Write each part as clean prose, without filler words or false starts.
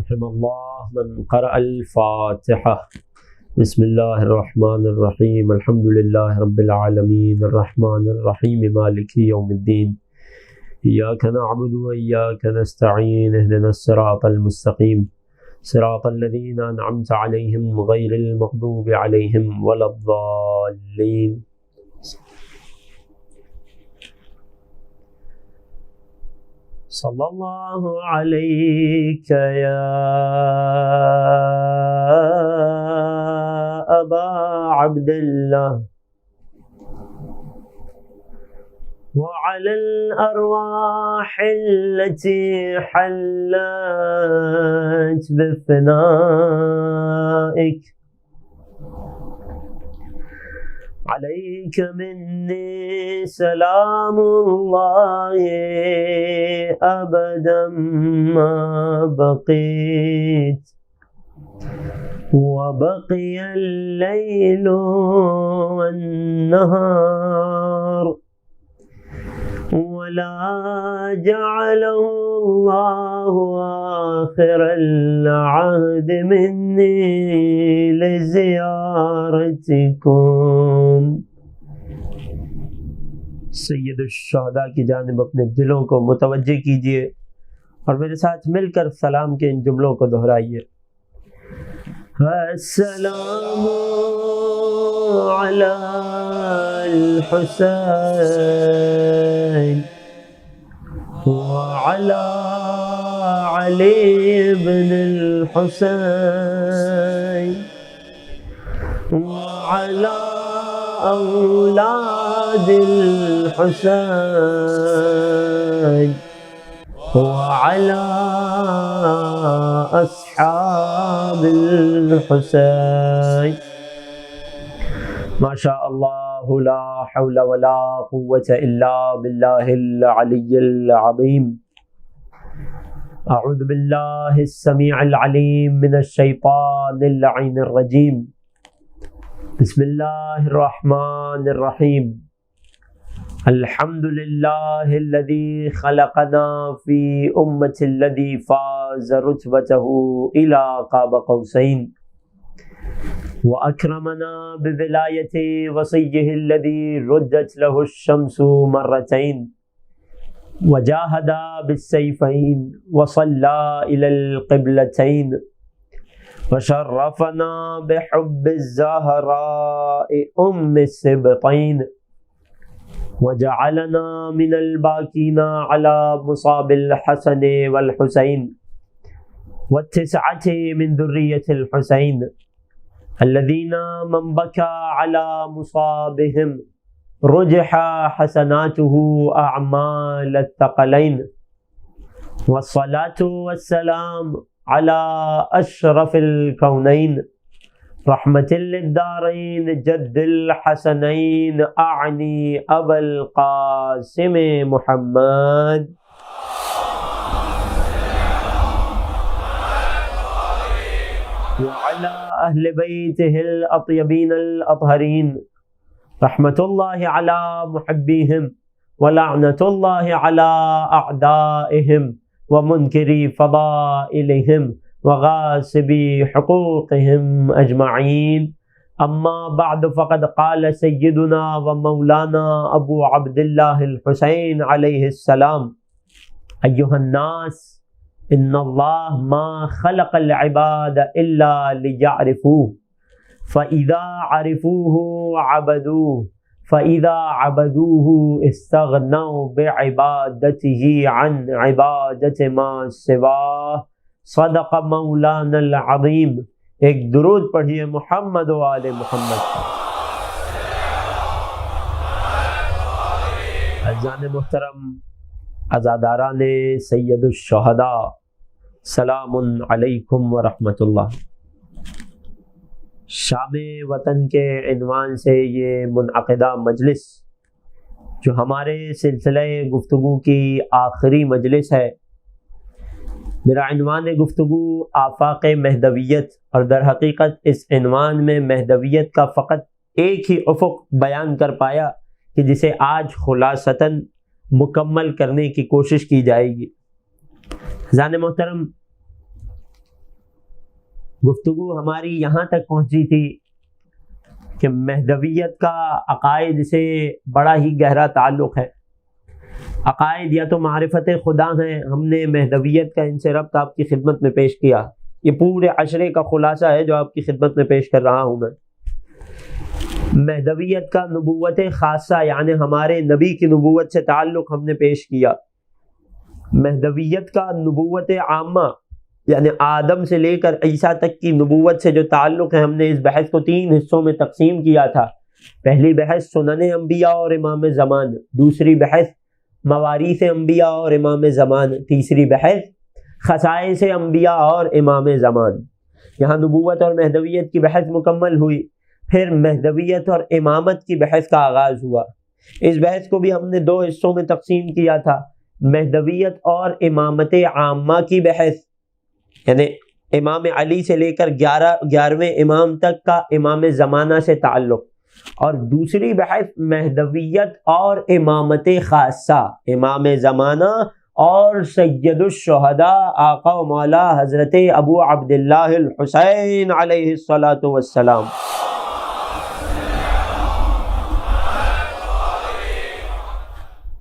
رحم الله من قرأ الفاتحة بسم الله الرحمن الرحيم الحمد لله رب العالمين الرحمن الرحيم مالك يوم الدين إياك نعبد وإياك نستعين اهدنا الصراط المستقيم صراط الذين أنعمت عليهم غير المغضوب عليهم ولا الضالين صلى الله عليك يا أبا عبد الله وعلى الأرواح التي حلت بفنائك عليك مني سلام الله أبدا ما بقيت وبقي الليل والنهار ولا جعله الله آخر العهد مني لزيارتكم. سید الشہداء کی جانب اپنے دلوں کو متوجہ کیجیے اور میرے ساتھ مل کر سلام کے ان جملوں کو دہرائیے. السلام علی الحسین وعلی علی بن الحسین وعلی اولاد الحسین وعلى أصحاب الحسين. ما شاء الله لا حول ولا قوة إلا بالله العلي العظيم. أعوذ بالله السميع العليم من الشيطان اللعين الرجيم. بسم الله الرحمن الرحيم. الحمد لله الذي خلقنا في أمة الذي فاز رتبته إلى قاب قوسين وأكرمنا بولاية وصيه الذي ردت له الشمس مرتين وجاهد بالسيفين وصلى إلى القبلتين وشرفنا بحب الزهراء أم السبطين وجعلنا من الباكين على مصاب الحسن والحسين والتسعة من ذرية الحسين الذين من بكى على مصابهم رجح حسناته أعمال الثقلين. والصلاة والسلام على أشرف الكونين رحمة للدارين جد الحسنين أعني أبا القاسم محمد وعلى أهل بيته الأطيبين الأطهرين رحمة الله على محبيهم ولعنة الله على أعدائهم ومنكري فضائلهم وغاصبي حقوقهم أجمعين. أما بعد فقد قال سيدنا ومولانا أبو عبد الله الحسين عليه السلام: أيها الناس إن الله ما خلق العباد إلا ليعرفوه فإذا عرفوه عبدوه فإذا عبدوه استغنوا بعبادته عن عبادة ما سواه. صدق مولانا العظیم. ایک درود پڑھیے محمد و آل محمد. عزیزان محترم، عزاداران سید الشہداء، سلام علیکم ورحمۃ اللہ. شام وطن کے عنوان سے یہ منعقدہ مجلس جو ہمارے سلسلہ گفتگو کی آخری مجلس ہے، میرا عنوان گفتگو آفاق مہدویت، اور در حقیقت اس عنوان میں مہدویت کا فقط ایک ہی افق بیان کر پایا کہ جسے آج خلاصتاً مکمل کرنے کی کوشش کی جائے گی. حضرات محترم، گفتگو ہماری یہاں تک پہنچی تھی کہ مہدویت کا عقائد سے بڑا ہی گہرا تعلق ہے. عقائد یا تو معرفت خدا ہیں. ہم نے مہدویت کا ان سے ربط آپ کی خدمت میں پیش کیا. یہ پورے عشرے کا خلاصہ ہے جو آپ کی خدمت میں پیش کر رہا ہوں میں. مہدویت کا نبوت خاصہ یعنی ہمارے نبی کی نبوت سے تعلق ہم نے پیش کیا. مہدویت کا نبوت عامہ یعنی آدم سے لے کر عیسیٰ تک کی نبوت سے جو تعلق ہے ہم نے اس بحث کو 3 حصوں میں تقسیم کیا تھا. پہلی بحث سنن انبیاء اور امام زمان، دوسری بحث مواریث انبیاء اور امام زمان، تیسری بحث خصائص انبیاء اور امام زمان. یہاں نبوت اور مہدویت کی بحث مکمل ہوئی. پھر مہدویت اور امامت کی بحث کا آغاز ہوا. اس بحث کو بھی ہم نے 2 حصوں میں تقسیم کیا تھا. مہدویت اور امامت عامہ کی بحث یعنی امام علی سے لے کر 11ویں امام تک کا امام زمانہ سے تعلق، اور دوسری بحث مہدویت اور امامت خاصہ، امام زمانہ اور سید الشہداء آقا و مولا حضرت ابو عبداللہ الحسین علیہ الصلاۃ والسلام.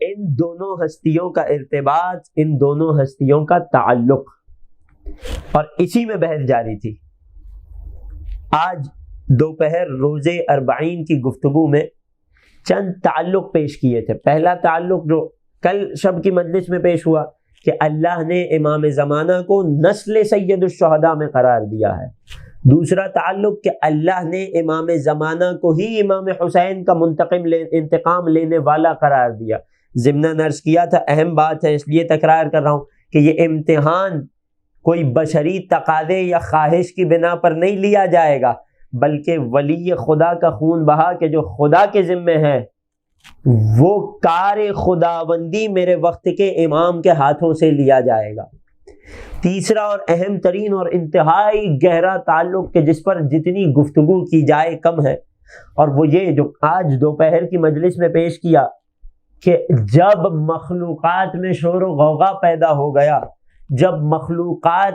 ان دونوں ہستیوں کا ارتباط، ان دونوں ہستیوں کا تعلق، اور اسی میں بحث جاری تھی. آج دوپہر روزے 40 کی گفتگو میں چند تعلق پیش کیے تھے. پہلا تعلق جو کل شب کی مجلس میں پیش ہوا کہ اللہ نے امام زمانہ کو نسل سید الشہداء میں قرار دیا ہے. دوسرا تعلق کہ اللہ نے امام زمانہ کو ہی امام حسین کا انتقام لینے والا قرار دیا. ضمناً عرض کیا تھا، اہم بات ہے اس لیے تکرار کر رہا ہوں کہ یہ امتحان کوئی بشری تقاضے یا خواہش کی بنا پر نہیں لیا جائے گا، بلکہ ولی خدا کا خون بہا کہ جو خدا کے ذمے ہے وہ کار خداوندی میرے وقت کے امام کے ہاتھوں سے لیا جائے گا. تیسرا اور اہم ترین اور انتہائی گہرا تعلق کہ جس پر جتنی گفتگو کی جائے کم ہے، اور وہ یہ جو آج دوپہر کی مجلس میں پیش کیا کہ جب مخلوقات میں شور و غوغا پیدا ہو گیا، جب مخلوقات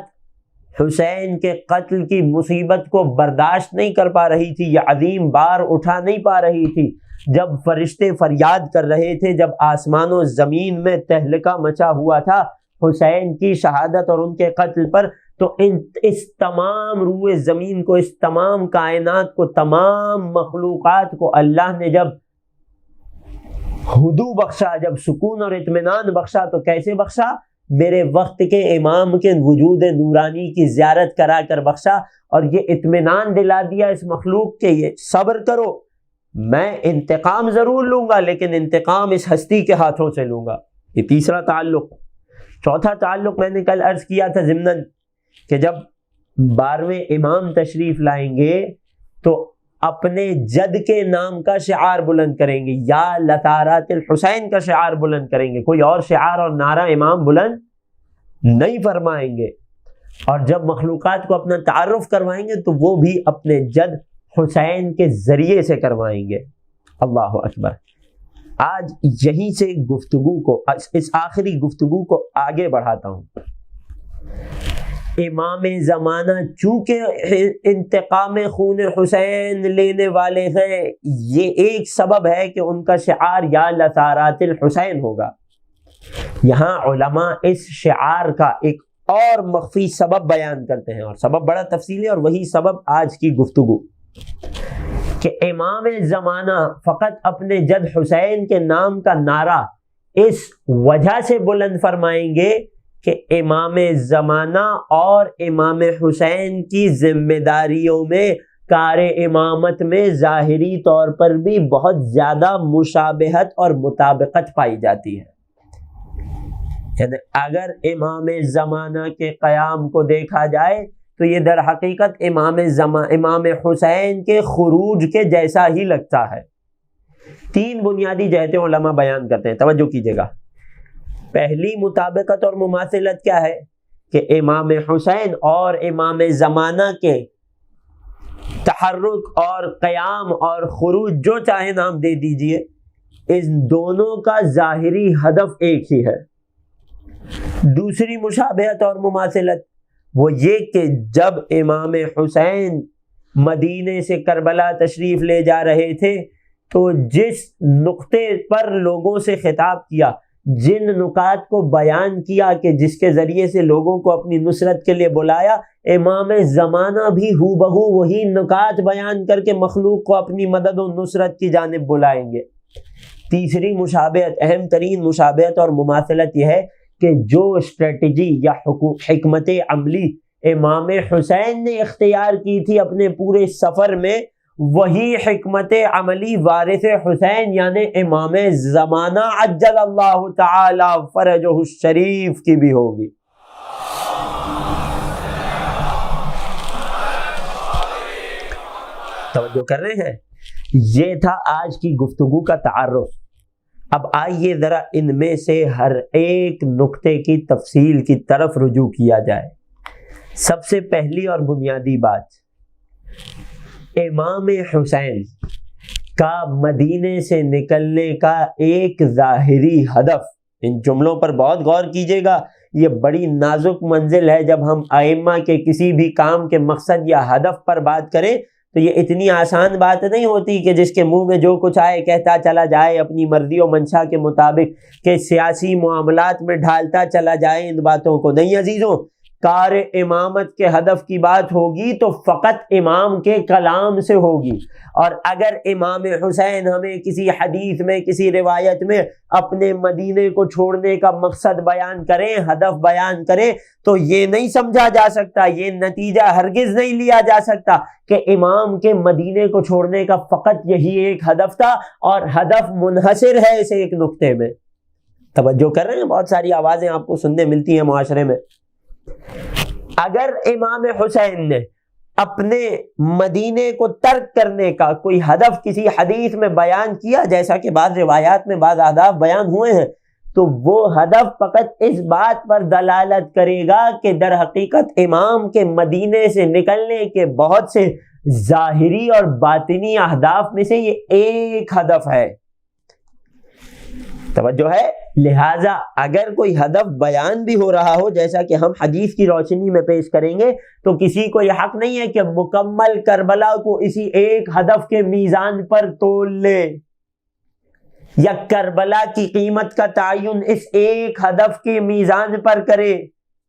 حسین کے قتل کی مصیبت کو برداشت نہیں کر پا رہی تھی، یہ عظیم بار اٹھا نہیں پا رہی تھی، جب فرشتے فریاد کر رہے تھے، جب آسمان و زمین میں تہلکہ مچا ہوا تھا حسین کی شہادت اور ان کے قتل پر، تو اس تمام روئے زمین کو، اس تمام کائنات کو، تمام مخلوقات کو اللہ نے جب ہدوء بخشا، جب سکون اور اطمینان بخشا، تو کیسے بخشا؟ میرے وقت کے امام کے وجود نورانی کی زیارت کرا کر بخشا، اور یہ اطمینان دلا دیا اس مخلوق کے، یہ صبر کرو، میں انتقام ضرور لوں گا لیکن انتقام اس ہستی کے ہاتھوں سے لوں گا. یہ تیسرا تعلق. چوتھا تعلق میں نے کل عرض کیا تھا ضمناً کہ جب 12ویں امام تشریف لائیں گے تو اپنے جد کے نام کا شعار بلند کریں گے، یا لطارات الحسین کا شعار بلند کریں گے، کوئی اور شعار اور نعرہ امام بلند نہیں فرمائیں گے. اور جب مخلوقات کو اپنا تعارف کروائیں گے تو وہ بھی اپنے جد حسین کے ذریعے سے کروائیں گے. اللہ اکبر. آج یہیں سے گفتگو کو، اس آخری گفتگو کو آگے بڑھاتا ہوں. امام زمانہ چونکہ انتقام خون حسین لینے والے ہیں، یہ ایک سبب ہے کہ ان کا شعار یا لطارات الحسین ہوگا. یہاں علماء اس شعار کا ایک اور مخفی سبب بیان کرتے ہیں، اور سبب بڑا تفصیلی، اور وہی سبب آج کی گفتگو، کہ امام زمانہ فقط اپنے جد حسین کے نام کا نعرہ اس وجہ سے بلند فرمائیں گے کہ امام زمانہ اور امام حسین کی ذمہ داریوں میں، کار امامت میں ظاہری طور پر بھی بہت زیادہ مشابہت اور مطابقت پائی جاتی ہے. یعنی اگر امام زمانہ کے قیام کو دیکھا جائے تو یہ در حقیقت امام حسین کے خروج کے جیسا ہی لگتا ہے. 3 بنیادی جہتیں علماء بیان کرتے ہیں، توجہ کیجیے گا. پہلی مطابقت اور مماثلت کیا ہے کہ امام حسین اور امام زمانہ کے تحرک اور قیام اور خروج، جو چاہے نام دے دیجئے، ان دونوں کا ظاہری ہدف ایک ہی ہے. دوسری مشابہت اور مماثلت، وہ یہ کہ جب امام حسین مدینے سے کربلا تشریف لے جا رہے تھے تو جس نقطے پر لوگوں سے خطاب کیا، جن نکات کو بیان کیا کہ جس کے ذریعے سے لوگوں کو اپنی نصرت کے لیے بلایا، امام زمانہ بھی ہو بہو وہی نکات بیان کر کے مخلوق کو اپنی مدد و نصرت کی جانب بلائیں گے۔ تیسری مشابہت، اہم ترین مشابہت اور مماثلت یہ ہے کہ جو اسٹریٹجی یا حکمت عملی امام حسین نے اختیار کی تھی اپنے پورے سفر میں، وہی حکمت عملی وارث حسین یعنی امام زمانہ عجل اللہ تعالی فرجہ الشریف کی بھی ہوگی۔ توجہ کر رہے ہیں؟ یہ تھا آج کی گفتگو کا تعارف۔ اب آئیے ذرا ان میں سے ہر ایک نقطے کی تفصیل کی طرف رجوع کیا جائے۔ سب سے پہلی اور بنیادی بات، امام حسین کا مدینے سے نکلنے کا ایک ظاہری ہدف، ان جملوں پر بہت غور کیجیے گا، یہ بڑی نازک منزل ہے۔ جب ہم ائمہ کے کسی بھی کام کے مقصد یا ہدف پر بات کریں تو یہ اتنی آسان بات نہیں ہوتی کہ جس کے منہ میں جو کچھ آئے کہتا چلا جائے اپنی مرضی و منشا کے مطابق، کہ سیاسی معاملات میں ڈھالتا چلا جائے ان باتوں کو نہیں عزیزوں۔ کار امامت کے ہدف کی بات ہوگی تو فقط امام کے کلام سے ہوگی، اور اگر امام حسین ہمیں کسی حدیث میں کسی روایت میں اپنے مدینے کو چھوڑنے کا مقصد بیان کریں، ہدف بیان کریں، تو یہ نہیں سمجھا جا سکتا، یہ نتیجہ ہرگز نہیں لیا جا سکتا کہ امام کے مدینے کو چھوڑنے کا فقط یہی ایک ہدف تھا، اور ہدف منحصر ہے اس ایک نقطے میں۔ توجہ کر رہے ہیں؟ بہت ساری آوازیں آپ کو سننے ملتی ہیں معاشرے میں۔ اگر امام حسین نے اپنے مدینے کو ترک کرنے کا کوئی ہدف کسی حدیث میں بیان کیا، جیسا کہ بعض روایات میں بعض اہداف بیان ہوئے ہیں، تو وہ ہدف فقط اس بات پر دلالت کرے گا کہ در حقیقت امام کے مدینے سے نکلنے کے بہت سے ظاہری اور باطنی اہداف میں سے یہ ایک ہدف ہے۔ توجہ ہے؟ لہٰذا اگر کوئی ہدف بیان بھی ہو رہا ہو، جیسا کہ ہم حدیث کی روشنی میں پیش کریں گے، تو کسی کو یہ حق نہیں ہے کہ مکمل کربلا کو اسی ایک ہدف کے میزان پر تول لے، یا کربلا کی قیمت کا تعین اس ایک ہدف کے میزان پر کرے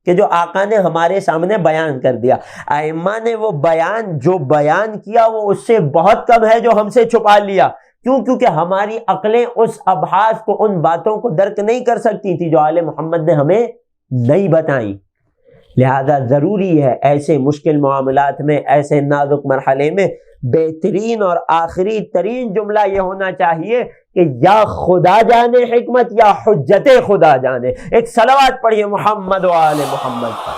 کہ جو آقا نے ہمارے سامنے بیان کر دیا۔ ائمہ نے وہ بیان جو بیان کیا وہ اس سے بہت کم ہے جو ہم سے چھپا لیا۔ کیوں؟ کیونکہ ہماری عقلیں اس ابحاث کو، ان باتوں کو درک نہیں کر سکتی تھی جو آل محمد نے ہمیں نہیں بتائیں۔ لہذا ضروری ہے ایسے مشکل معاملات میں، ایسے نازک مرحلے میں بہترین اور آخری ترین جملہ یہ ہونا چاہیے کہ یا خدا جانے حکمت یا حجت خدا جانے۔ ایک صلوات پڑھیے محمد و آل محمد پر۔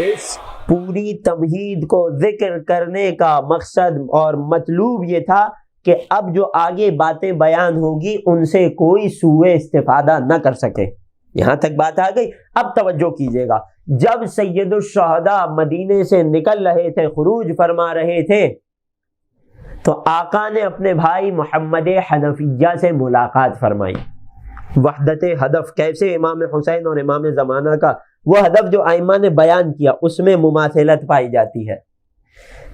اس پوری تمہید کو ذکر کرنے کا مقصد اور مطلوب یہ تھا کہ اب جو آگے باتیں بیان ہوگی ان سے کوئی سوء استفادہ نہ کر سکے۔ یہاں تک بات آ گئی۔ اب توجہ کیجیے گا، جب سید الشہداء مدینے سے نکل رہے تھے، خروج فرما رہے تھے، تو آقا نے اپنے بھائی محمد حنفیہ سے ملاقات فرمائی۔ وحدت ہدف کیسے امام حسین اور امام زمانہ کا وہ ہدف جو ائمہ نے بیان کیا اس میں مماثلت پائی جاتی ہے۔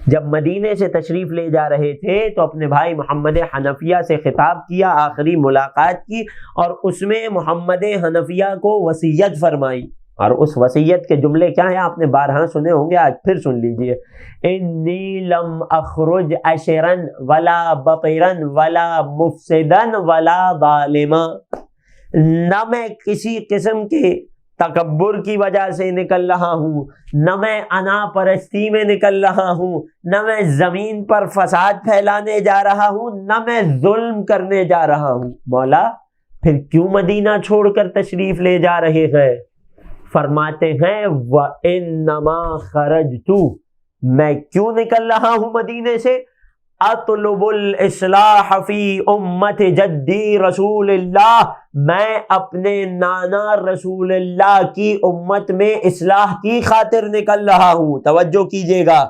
جب مدینے سے تشریف لے جا رہے تھے تو اپنے بھائی محمد حنفیہ سے خطاب کیا، آخری ملاقات کی، اور اس میں محمد حنفیہ کو وصیت فرمائی، اور اس وصیت کے جملے کیا ہیں آپ نے بارہا سنے ہوں گے، آج پھر سن لیجئے۔ انی لم اخرج اشرا ولا بطرا ولا مفسدا ولا ظالما، نہ میں کسی قسم کے تکبر کی وجہ سے نکل رہا ہوں، نہ میں انا پرستی میں نکل رہا ہوں، نہ میں زمین پر فساد پھیلانے جا رہا ہوں، نہ میں ظلم کرنے جا رہا ہوں۔ مولا پھر کیوں مدینہ چھوڑ کر تشریف لے جا رہے ہیں؟ فرماتے ہیں وَإِنَّمَا خَرَجْتُ، میں کیوں نکل رہا ہوں مدینے سے؟ اطلب الاصلاح فی امت جدی رسول اللہ، میں اپنے نانا رسول اللہ کی امت میں اصلاح کی خاطر نکل رہا ہوں۔ توجہ کیجیے گا،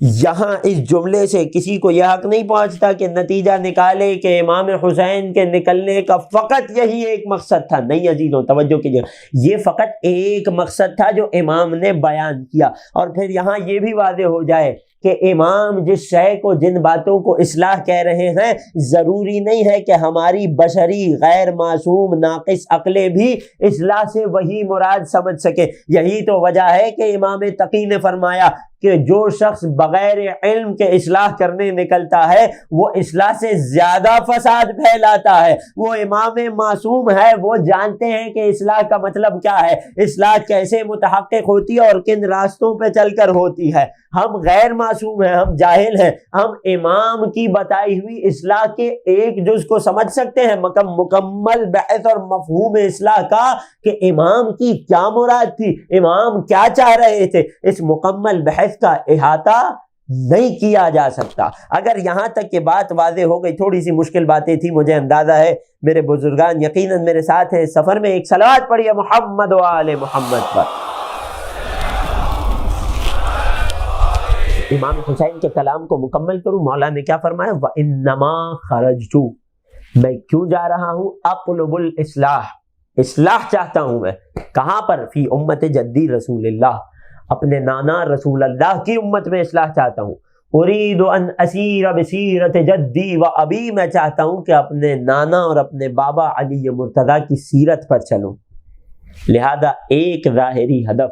یہاں اس جملے سے کسی کو یہ حق نہیں پہنچتا کہ نتیجہ نکالے کہ امام حسین کے نکلنے کا فقط یہی ایک مقصد تھا. نہیں عزیزوں توجہ کیجیے, یہ فقط ایک مقصد تھا جو امام نے بیان کیا. اور پھر یہاں یہ بھی واضح ہو جائے کہ امام جس شے کو, جن باتوں کو اصلاح کہہ رہے ہیں, ضروری نہیں ہے کہ ہماری بشری غیر معصوم ناقص عقلیں بھی اصلاح سے وہی مراد سمجھ سکے. یہی تو وجہ ہے کہ امام تقی نے فرمایا کہ جو شخص بغیر علم کے اصلاح کرنے نکلتا ہے وہ اصلاح سے زیادہ فساد پھیلاتا ہے. وہ امام معصوم ہے, وہ جانتے ہیں کہ اصلاح کا مطلب کیا ہے, اصلاح کیسے متحقق ہوتی ہے اور کن راستوں پہ چل کر ہوتی ہے. ہم غیر معصوم ہیں, ہم جاہل ہیں, ہم امام کی بتائی ہوئی اصلاح کے ایک جز کو سمجھ سکتے ہیں, مکمل بحث اور مفہوم اصلاح کا کہ امام کی کیا مراد تھی, امام کیا چاہ رہے تھے, اس مکمل بحث کا احاطہ نہیں کیا جا سکتا. اگر یہاں تک کہ بات واضح ہو گئی, تھوڑی سی مشکل باتیں تھی, مجھے اندازہ ہے میرے بزرگان یقیناً میرے ساتھ ہیں سفر میں. ایک صلوات پڑھیے محمد و آل محمد پر. امام حسین کے کلام کو مکمل کروں. مولا نے کیا فرمایا, وَإِنَّمَا خَرَجْتُ, میں کیوں جا رہا ہوں, اطلب الاصلاح, اصلاح چاہتا ہوں میں. کہاں پر؟ فی امت جدی رسول اللہ, اپنے نانا رسول اللہ کی امت میں اصلاح چاہتا ہوں. اريد ان اسیر بسیرت جدی و ابی, میں چاہتا ہوں کہ اپنے نانا اور اپنے بابا علی مرتضیٰ کی سیرت پر چلوں. لہذا ایک ظاہری ہدف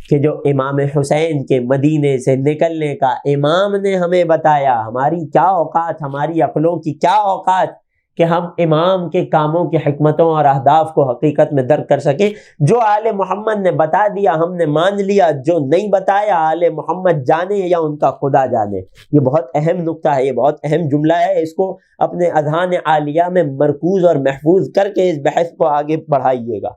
کہ جو امام حسین کے مدینے سے نکلنے کا امام نے ہمیں بتایا, ہماری کیا اوقات, ہماری عقلوں کی کیا اوقات کہ ہم امام کے کاموں کی حکمتوں اور اہداف کو حقیقت میں درک کر سکیں. جو آل محمد نے بتا دیا ہم نے مان لیا, جو نہیں بتایا آل محمد جانے یا ان کا خدا جانے. یہ بہت اہم نقطہ ہے, یہ بہت اہم جملہ ہے, اس کو اپنے اذہان عالیہ میں مرکوز اور محفوظ کر کے اس بحث کو آگے بڑھائیے گا.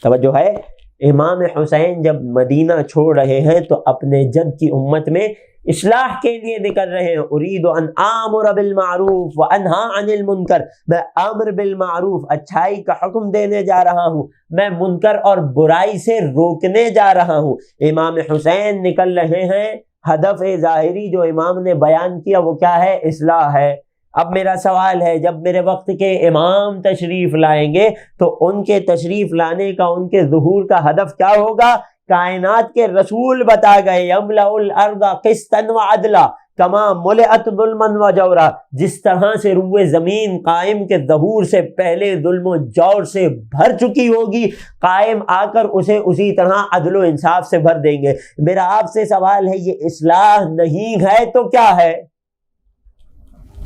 توجہ ہے. امام حسین جب مدینہ چھوڑ رہے ہیں تو اپنے جد کی امت میں اصلاح کے لیے نکل رہے ہیں. اريد ان آمر بالمعروف وانہی عن المنکر, میں امر بالمعروف اچھائی کا حکم دینے جا رہا ہوں, میں منکر اور برائی سے روکنے جا رہا ہوں. امام حسین نکل رہے ہیں, ہدف ظاہری جو امام نے بیان کیا وہ کیا ہے, اصلاح ہے. اب میرا سوال ہے, جب میرے وقت کے امام تشریف لائیں گے تو ان کے تشریف لانے کا, ان کے ظہور کا ہدف کیا ہوگا؟ کائنات کے رسول بتا گئے, یملأ الارض قسطا وعدلا کما ملئت ظلما وجورا, جس طرح سے روئے زمین قائم کے ظہور سے پہلے ظلم و جور سے بھر چکی ہوگی, قائم آ کر اسے اسی طرح عدل و انصاف سے بھر دیں گے. میرا آپ سے سوال ہے, یہ اصلاح نہیں ہے تو کیا ہے؟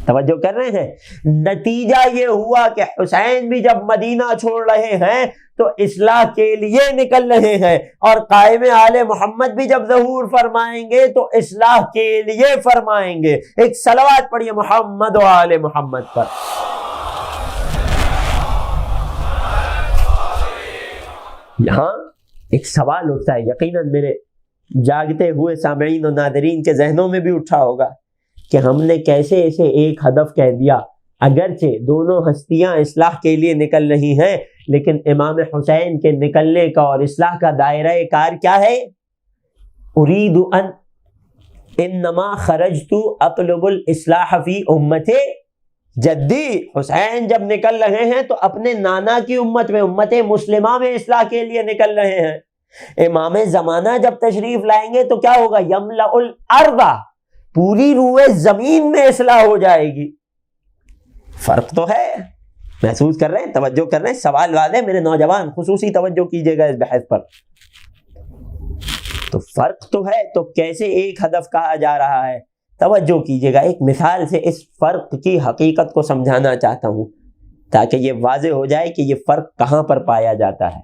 توجہ کر رہے ہیں. نتیجہ یہ ہوا کہ حسین بھی جب مدینہ چھوڑ رہے ہیں تو اصلاح کے لیے نکل رہے ہیں, اور قائم آل محمد بھی جب ظہور فرمائیں گے تو اصلاح کے لیے فرمائیں گے. ایک صلوات پڑھیے محمد و آل محمد پر. یہاں ایک سوال اٹھتا ہے, یقیناً میرے جاگتے ہوئے سامعین و ناظرین کے ذہنوں میں بھی اٹھا ہوگا کہ ہم نے کیسے اسے ایک ہدف کہہ دیا, اگرچہ دونوں ہستیاں اصلاح کے لیے نکل رہی ہیں, لیکن امام حسین کے نکلنے کا اور اصلاح کا دائرہ کار کیا ہے؟ اريد ان انما خرجت اطلب الاصلاح فی امت جدی. حسین جب نکل رہے ہیں تو اپنے نانا کی امت میں, امت مسلمہ میں اصلاح کے لیے نکل رہے ہیں. امام زمانہ جب تشریف لائیں گے تو کیا ہوگا؟ یملأ الارض, پوری روئے زمین میں اصلاح ہو جائے گی. فرق تو ہے, محسوس کر رہے ہیں, توجہ کر رہے ہیں. سوال واضح, میرے نوجوان خصوصی توجہ کیجئے گا اس بحث پر. تو فرق تو ہے, تو کیسے ایک ہدف کہا جا رہا ہے؟ توجہ کیجئے گا, ایک مثال سے اس فرق کی حقیقت کو سمجھانا چاہتا ہوں تاکہ یہ واضح ہو جائے کہ یہ فرق کہاں پر پایا جاتا ہے.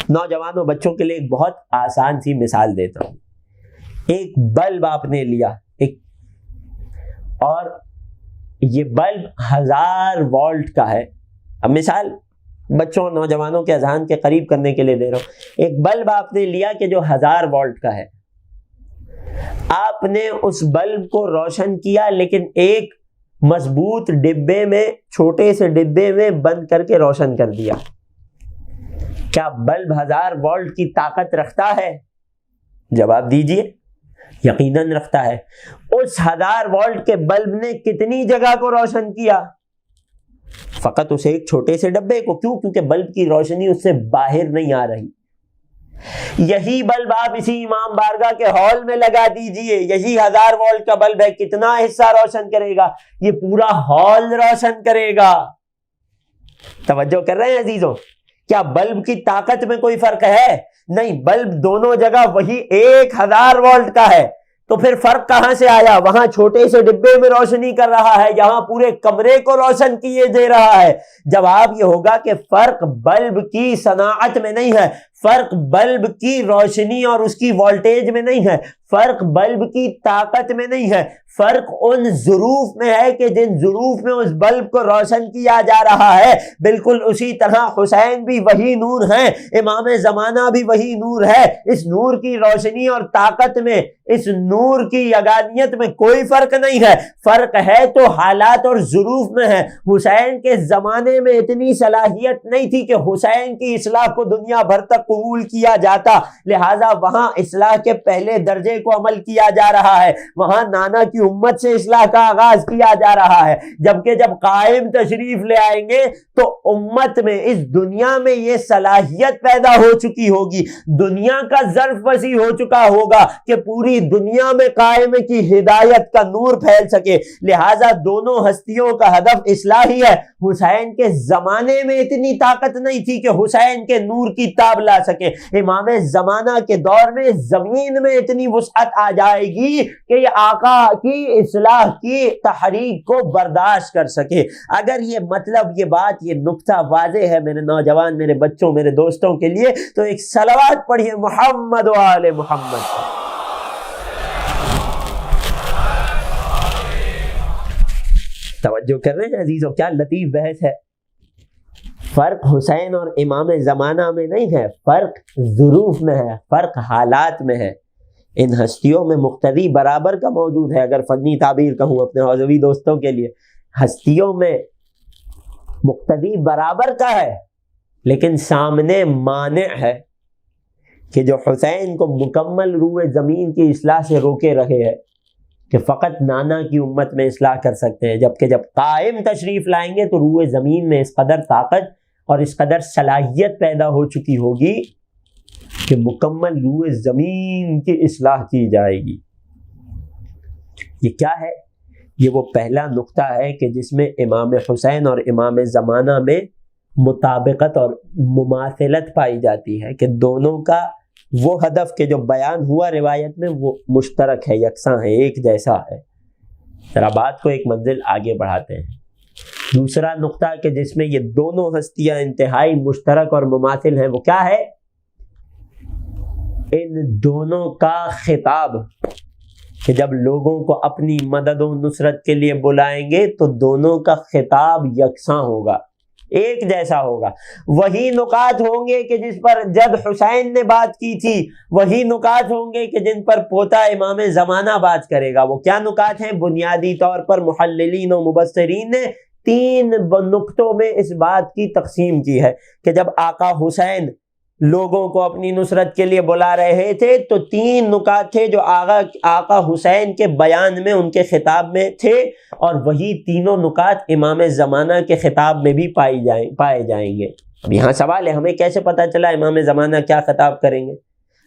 نوجوانوں بچوں کے لیے ایک بہت آسان سی مثال دیتا ہوں. ایک بلب آپ نے لیا, ایک, اور یہ بلب 1000 وولٹ کا ہے. اب مثال بچوں اور نوجوانوں کے اذہان کے قریب کرنے کے لیے دے رہا ہوں. ایک بلب آپ نے لیا کہ جو 1000 وولٹ کا ہے. آپ نے اس بلب کو روشن کیا, لیکن ایک مضبوط ڈبے میں, چھوٹے سے ڈبے میں بند کر کے روشن کر دیا. کیا بلب 1000 وولٹ کی طاقت رکھتا ہے؟ جواب دیجئے. یقیناً رکھتا ہے۔ اس 1000 وولٹ کے بلب نے کتنی جگہ کو روشن کیا؟ فقط اسے ایک چھوٹے سے ڈبے کو۔ کیوں؟ کیونکہ بلب کی روشنی اس سے باہر نہیں آ رہی۔ یہی بلب آپ اسی امام بارگاہ کے ہال میں لگا دیجئے، یہی 1000 وولٹ کا بلب ہے، کتنا حصہ روشن کرے گا؟ یہ پورا ہال روشن کرے گا۔ توجہ کر رہے ہیں عزیزوں؟ کیا بلب کی طاقت میں کوئی فرق ہے؟ نہیں، بلب دونوں جگہ وہی 1000 وولٹ کا ہے۔ تو پھر فرق کہاں سے آیا؟ وہاں چھوٹے سے ڈبے میں روشنی کر رہا ہے، یہاں پورے کمرے کو روشن کیے دے رہا ہے۔ جواب یہ ہوگا کہ فرق بلب کی صناعت میں نہیں ہے، فرق بلب کی روشنی اور اس کی وولٹیج میں نہیں ہے، فرق بلب کی طاقت میں نہیں ہے، فرق ان ظروف میں ہے کہ جن ظروف میں اس بلب کو روشن کیا جا رہا ہے۔ بالکل اسی طرح حسین بھی وہی نور ہیں، امام زمانہ بھی وہی نور ہے۔ اس نور کی روشنی اور طاقت میں، اس نور کی یگانیت میں کوئی فرق نہیں ہے، فرق ہے تو حالات اور ظروف میں ہے۔ حسین کے زمانے میں اتنی صلاحیت نہیں تھی کہ حسین کی اصلاح کو دنیا بھر تک قبول کیا جاتا، لہٰذا وہاں اصلاح کے پہلے درجے کو عمل کیا جا رہا ہے، وہاں نانا کی امت سے اصلاح کا آغاز کیا جا رہا ہے، جبکہ جب قائم تشریف لے آئیں گے تو امت میں، اس دنیا میں یہ صلاحیت پیدا ہو چکی ہوگی، دنیا کا ظرف وسیع ہو چکا ہوگا کہ پوری دنیا میں قائم کی ہدایت کا نور پھیل سکے، لہٰذا دونوں ہستیوں کا ہدف اصلاح ہی ہے۔ حسین کے زمانے میں اتنی طاقت نہیں تھی کہ حسین کے نور کی تاب لا سکے، امام زمانہ کے دور میں زمین میں اتنی وسعت آ جائے گی کہ یہ آقا کی اصلاح کی تحریک کو برداشت کر سکے۔ اگر یہ مطلب، یہ بات، یہ نقطہ واضح ہے میرے نوجوان، میرے بچوں، میرے دوستوں کے لیے، تو ایک صلوات پڑھیے محمد و آل محمد۔ توجہ کر رہے ہیں عزیزوں؟ کیا لطیف بحث ہے۔ فرق حسین اور امام زمانہ میں نہیں ہے، فرق ظروف میں ہے، فرق حالات میں ہے۔ ان ہستیوں میں مقتدی برابر کا موجود ہے، اگر فنی تعبیر کہوں اپنے حوزوی دوستوں کے لیے، ہستیوں میں مقتدی برابر کا ہے، لیکن سامنے مانع ہے کہ جو حسین کو مکمل روح زمین کی اصلاح سے روکے رہے ہیں کہ فقط نانا کی امت میں اصلاح کر سکتے ہیں، جبکہ جب قائم تشریف لائیں گے تو روح زمین میں اس قدر طاقت اور اس قدر صلاحیت پیدا ہو چکی ہوگی کہ مکمل روح زمین کی اصلاح کی جائے گی۔ یہ کیا ہے؟ یہ وہ پہلا نقطہ ہے کہ جس میں امام حسین اور امام زمانہ میں مطابقت اور مماثلت پائی جاتی ہے، کہ دونوں کا وہ ہدف کہ جو بیان ہوا روایت میں وہ مشترک ہے، یکساں ہے، ایک جیسا ہے۔ ذرا بات کو ایک منزل آگے بڑھاتے ہیں۔ دوسرا نقطہ کہ جس میں یہ دونوں ہستیاں انتہائی مشترک اور مماثل ہیں، وہ کیا ہے؟ ان دونوں کا خطاب، کہ جب لوگوں کو اپنی مدد و نصرت کے لیے بلائیں گے تو دونوں کا خطاب یکساں ہوگا، ایک جیسا ہوگا۔ وہی نکات ہوں گے کہ جس پر جد حسین نے بات کی تھی، وہی نکات ہوں گے کہ جن پر پوتا امام زمانہ بات کرے گا۔ وہ کیا نکات ہیں؟ بنیادی طور پر محللین و مبصرین نے 3 نقطوں میں اس بات کی تقسیم کی ہے کہ جب آقا حسین لوگوں کو اپنی نصرت کے لیے بلا رہے تھے تو 3 نکات تھے جو آقا حسین کے بیان میں، ان کے خطاب میں تھے، اور وہی تینوں نکات امام زمانہ کے خطاب میں بھی پائے جائیں گے۔ اب یہاں سوال ہے، ہمیں کیسے پتہ چلا امام زمانہ کیا خطاب کریں گے؟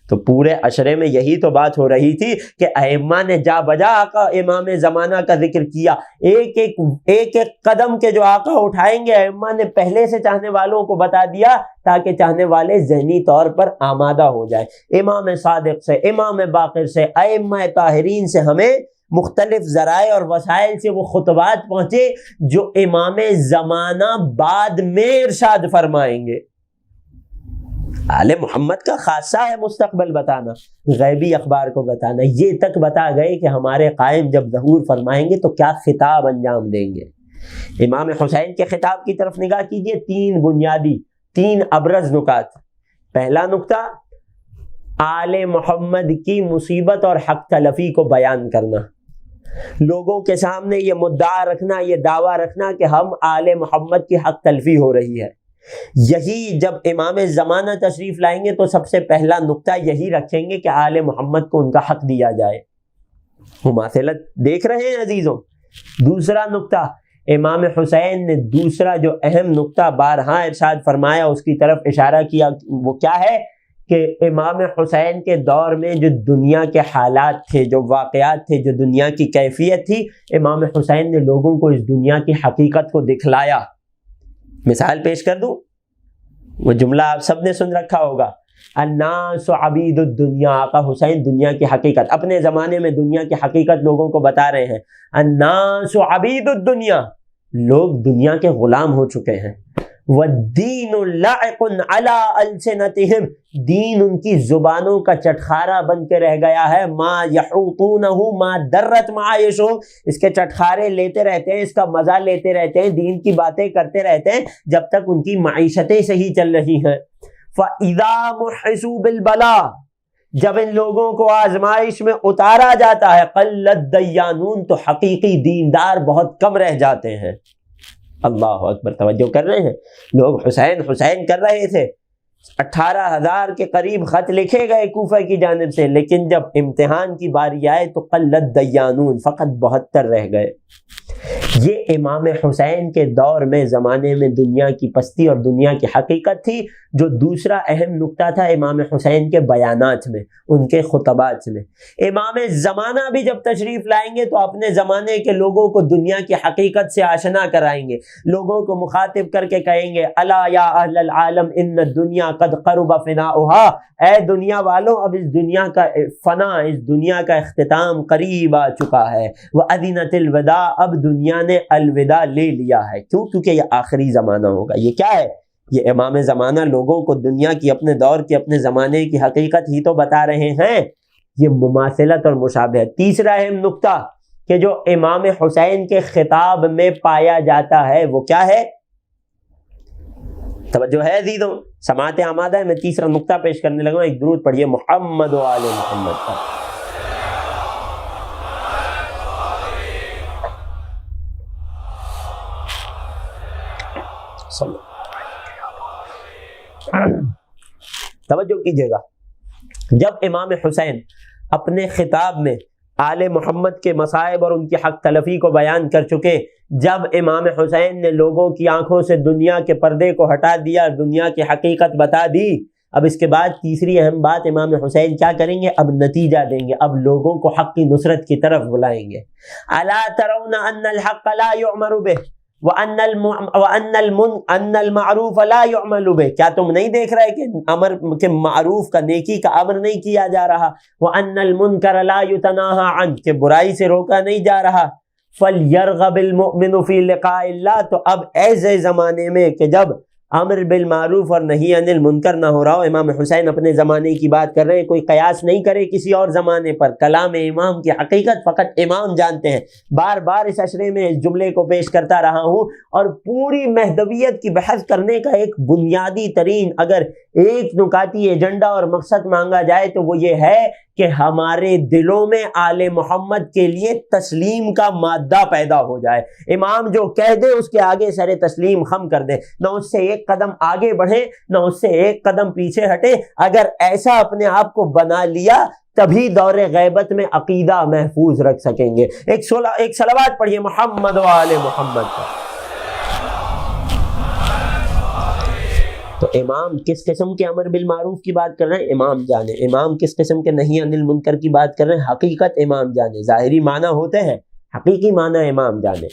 تو پورے عشرے میں یہی تو بات ہو رہی تھی کہ ائمہ نے جا بجا آقا امام زمانہ کا ذکر کیا، ایک ایک قدم کے جو آقا اٹھائیں گے ائمہ نے پہلے سے چاہنے والوں کو بتا دیا، تاکہ چاہنے والے ذہنی طور پر آمادہ ہو جائے۔ امام صادق سے، امام باقر سے، ائمہ طاہرین سے ہمیں مختلف ذرائع اور وسائل سے وہ خطبات پہنچے جو امام زمانہ بعد میں ارشاد فرمائیں گے۔ آل محمد کا خاصہ ہے مستقبل بتانا، غیبی اخبار کو بتانا، یہ تک بتا گئے کہ ہمارے قائم جب ظہور فرمائیں گے تو کیا خطاب انجام دیں گے۔ امام حسین کے خطاب کی طرف نگاہ کیجئے، 3 بنیادی، 3 ابرز نکات۔ پہلا نقطہ، آل محمد کی مصیبت اور حق تلفی کو بیان کرنا، لوگوں کے سامنے یہ مدعا رکھنا، یہ دعویٰ رکھنا کہ ہم آل محمد کی حق تلفی ہو رہی ہے۔ یہی جب امام زمانہ تشریف لائیں گے تو سب سے پہلا نقطہ یہی رکھیں گے کہ آل محمد کو ان کا حق دیا جائے۔ مماثلت دیکھ رہے ہیں عزیزوں. دوسرا نقطہ، امام حسین نے دوسرا جو اہم نقطہ بارہا ارشاد فرمایا، اس کی طرف اشارہ کیا، وہ کیا ہے کہ امام حسین کے دور میں جو دنیا کے حالات تھے، جو واقعات تھے، جو دنیا کی کیفیت تھی، امام حسین نے لوگوں کو اس دنیا کی حقیقت کو دکھلایا. مثال پیش کر دوں، وہ جملہ آپ سب نے سن رکھا ہوگا، الناس عبید الدنیا. آقا حسین دنیا کی حقیقت، اپنے زمانے میں دنیا کی حقیقت لوگوں کو بتا رہے ہیں. الناس عبید الدنیا، لوگ دنیا کے غلام ہو چکے ہیں. والدین لاعق علی السنتہم، دین ان کی زبانوں کا چٹخارا بن کے رہ گیا ہے. ما یحوطونہ ما درت معایشہم، اس کے چٹخارے لیتے رہتے ہیں، اس کا مزہ لیتے رہتے ہیں، دین کی باتیں کرتے رہتے ہیں جب تک ان کی معیشتیں صحیح چل رہی ہیں. فَإِذَا مُحِّسُوا بِالْبَلَاءِ، جب ان لوگوں کو آزمائش میں اتارا جاتا ہے، قلت دیانون، تو حقیقی دیندار بہت کم رہ جاتے ہیں. اللہ اکبر، توجہ کر رہے ہیں؟ لوگ حسین حسین کر رہے تھے، 18,000 کے قریب خط لکھے گئے کوفہ کی جانب سے، لیکن جب امتحان کی باری آئے تو قلت دیانون، فقط 72 رہ گئے. یہ امام حسین کے دور میں زمانے میں دنیا کی پستی اور دنیا کی حقیقت تھی. جو دوسرا اہم نقطہ تھا امام حسین کے بیانات میں، ان کے خطبات میں. امام زمانہ بھی جب تشریف لائیں گے تو اپنے زمانے کے لوگوں کو دنیا کی حقیقت سے آشنا کرائیں گے، لوگوں کو مخاطب کر کے کہیں گے، الا یا اہل العالم ان الدنیا قد قرب فناؤها، اے دنیا والوں، اب اس دنیا کا فنا، اس دنیا کا اختتام قریب آ چکا ہے. وَأَذِنَتِ الوداع، اب دنیا نے الوداع لے لیا ہے. کیوں؟ کیونکہ یہ آخری زمانہ ہوگا. یہ کیا ہے؟ یہ امام زمانہ لوگوں کو دنیا کی، اپنے دور کی، اپنے زمانے کی حقیقت ہی تو بتا رہے ہیں. یہ مماثلت اور مشابہت. تیسرا اہم نقطہ کہ جو امام حسین کے خطاب میں پایا جاتا ہے وہ کیا ہے؟ توجہ ہے عزیزوں؟ سماعت آمادہ ہے؟ میں تیسرا نقطہ پیش کرنے لگا. ایک درود پڑھیے محمد و آل محمد پر. توجہ کیجیے گا، جب امام حسین اپنے خطاب میں آل محمد کے مصائب اور ان کی حق تلفی کو بیان کر چکے، جب امام حسین نے لوگوں کی آنکھوں سے دنیا کے پردے کو ہٹا دیا، دنیا کی حقیقت بتا دی، اب اس کے بعد تیسری اہم بات امام حسین کیا کریں گے؟ اب نتیجہ دیں گے، اب لوگوں کو حق کی نصرت کی طرف بلائیں گے. الا ترون ان الحق لا يؤمر به وَأَنَّ الْمَعْرُوفَ لَا يُعْمَلُ بِهِ، کیا تم نہیں دیکھ رہے کہ معروف کا، نیکی کا امر نہیں کیا جا رہا؟ وَأَنَّ الْمُنْكَرَ لَا يُتَنَاهَى عَنْهُ، کہ برائی سے روکا نہیں جا رہا. فَلْيَرْغَبِ الْمُؤْمِنُ فِي لِقَاءِ اللَّهِ، تو اب ایسے زمانے میں کہ جب امر بالمعروف اور نہی عن المنکر نہ ہو رہا ہو، امام حسین اپنے زمانے کی بات کر رہے ہیں، کوئی قیاس نہیں کرے کسی اور زمانے پر. کلام امام کی حقیقت فقط امام جانتے ہیں. بار بار اس اشرے میں اس جملے کو پیش کرتا رہا ہوں، اور پوری مہدویت کی بحث کرنے کا ایک بنیادی ترین اگر ایک نکاتی ایجنڈا اور مقصد مانگا جائے تو وہ یہ ہے کہ ہمارے دلوں میں آل محمد کے لیے تسلیم کا مادہ پیدا ہو جائے. امام جو کہہ دے اس کے آگے سر تسلیم خم کر دے، نہ اس سے ایک قدم آگے بڑھے نہ اس سے ایک قدم پیچھے ہٹے. اگر ایسا اپنے آپ کو بنا لیا تبھی دور غیبت میں عقیدہ محفوظ رکھ سکیں گے. ایک صلوات پڑھیے محمد و آل محمد پر. تو امام کس قسم کے امر بالمعروف کی بات کر رہے ہیں؟ امام جانے. امام کس قسم کے نہی عن المنکر کی بات کر رہے ہیں؟ حقیقت امام جانے. ظاہری معنی ہوتے ہیں، حقیقی معنی امام جانے.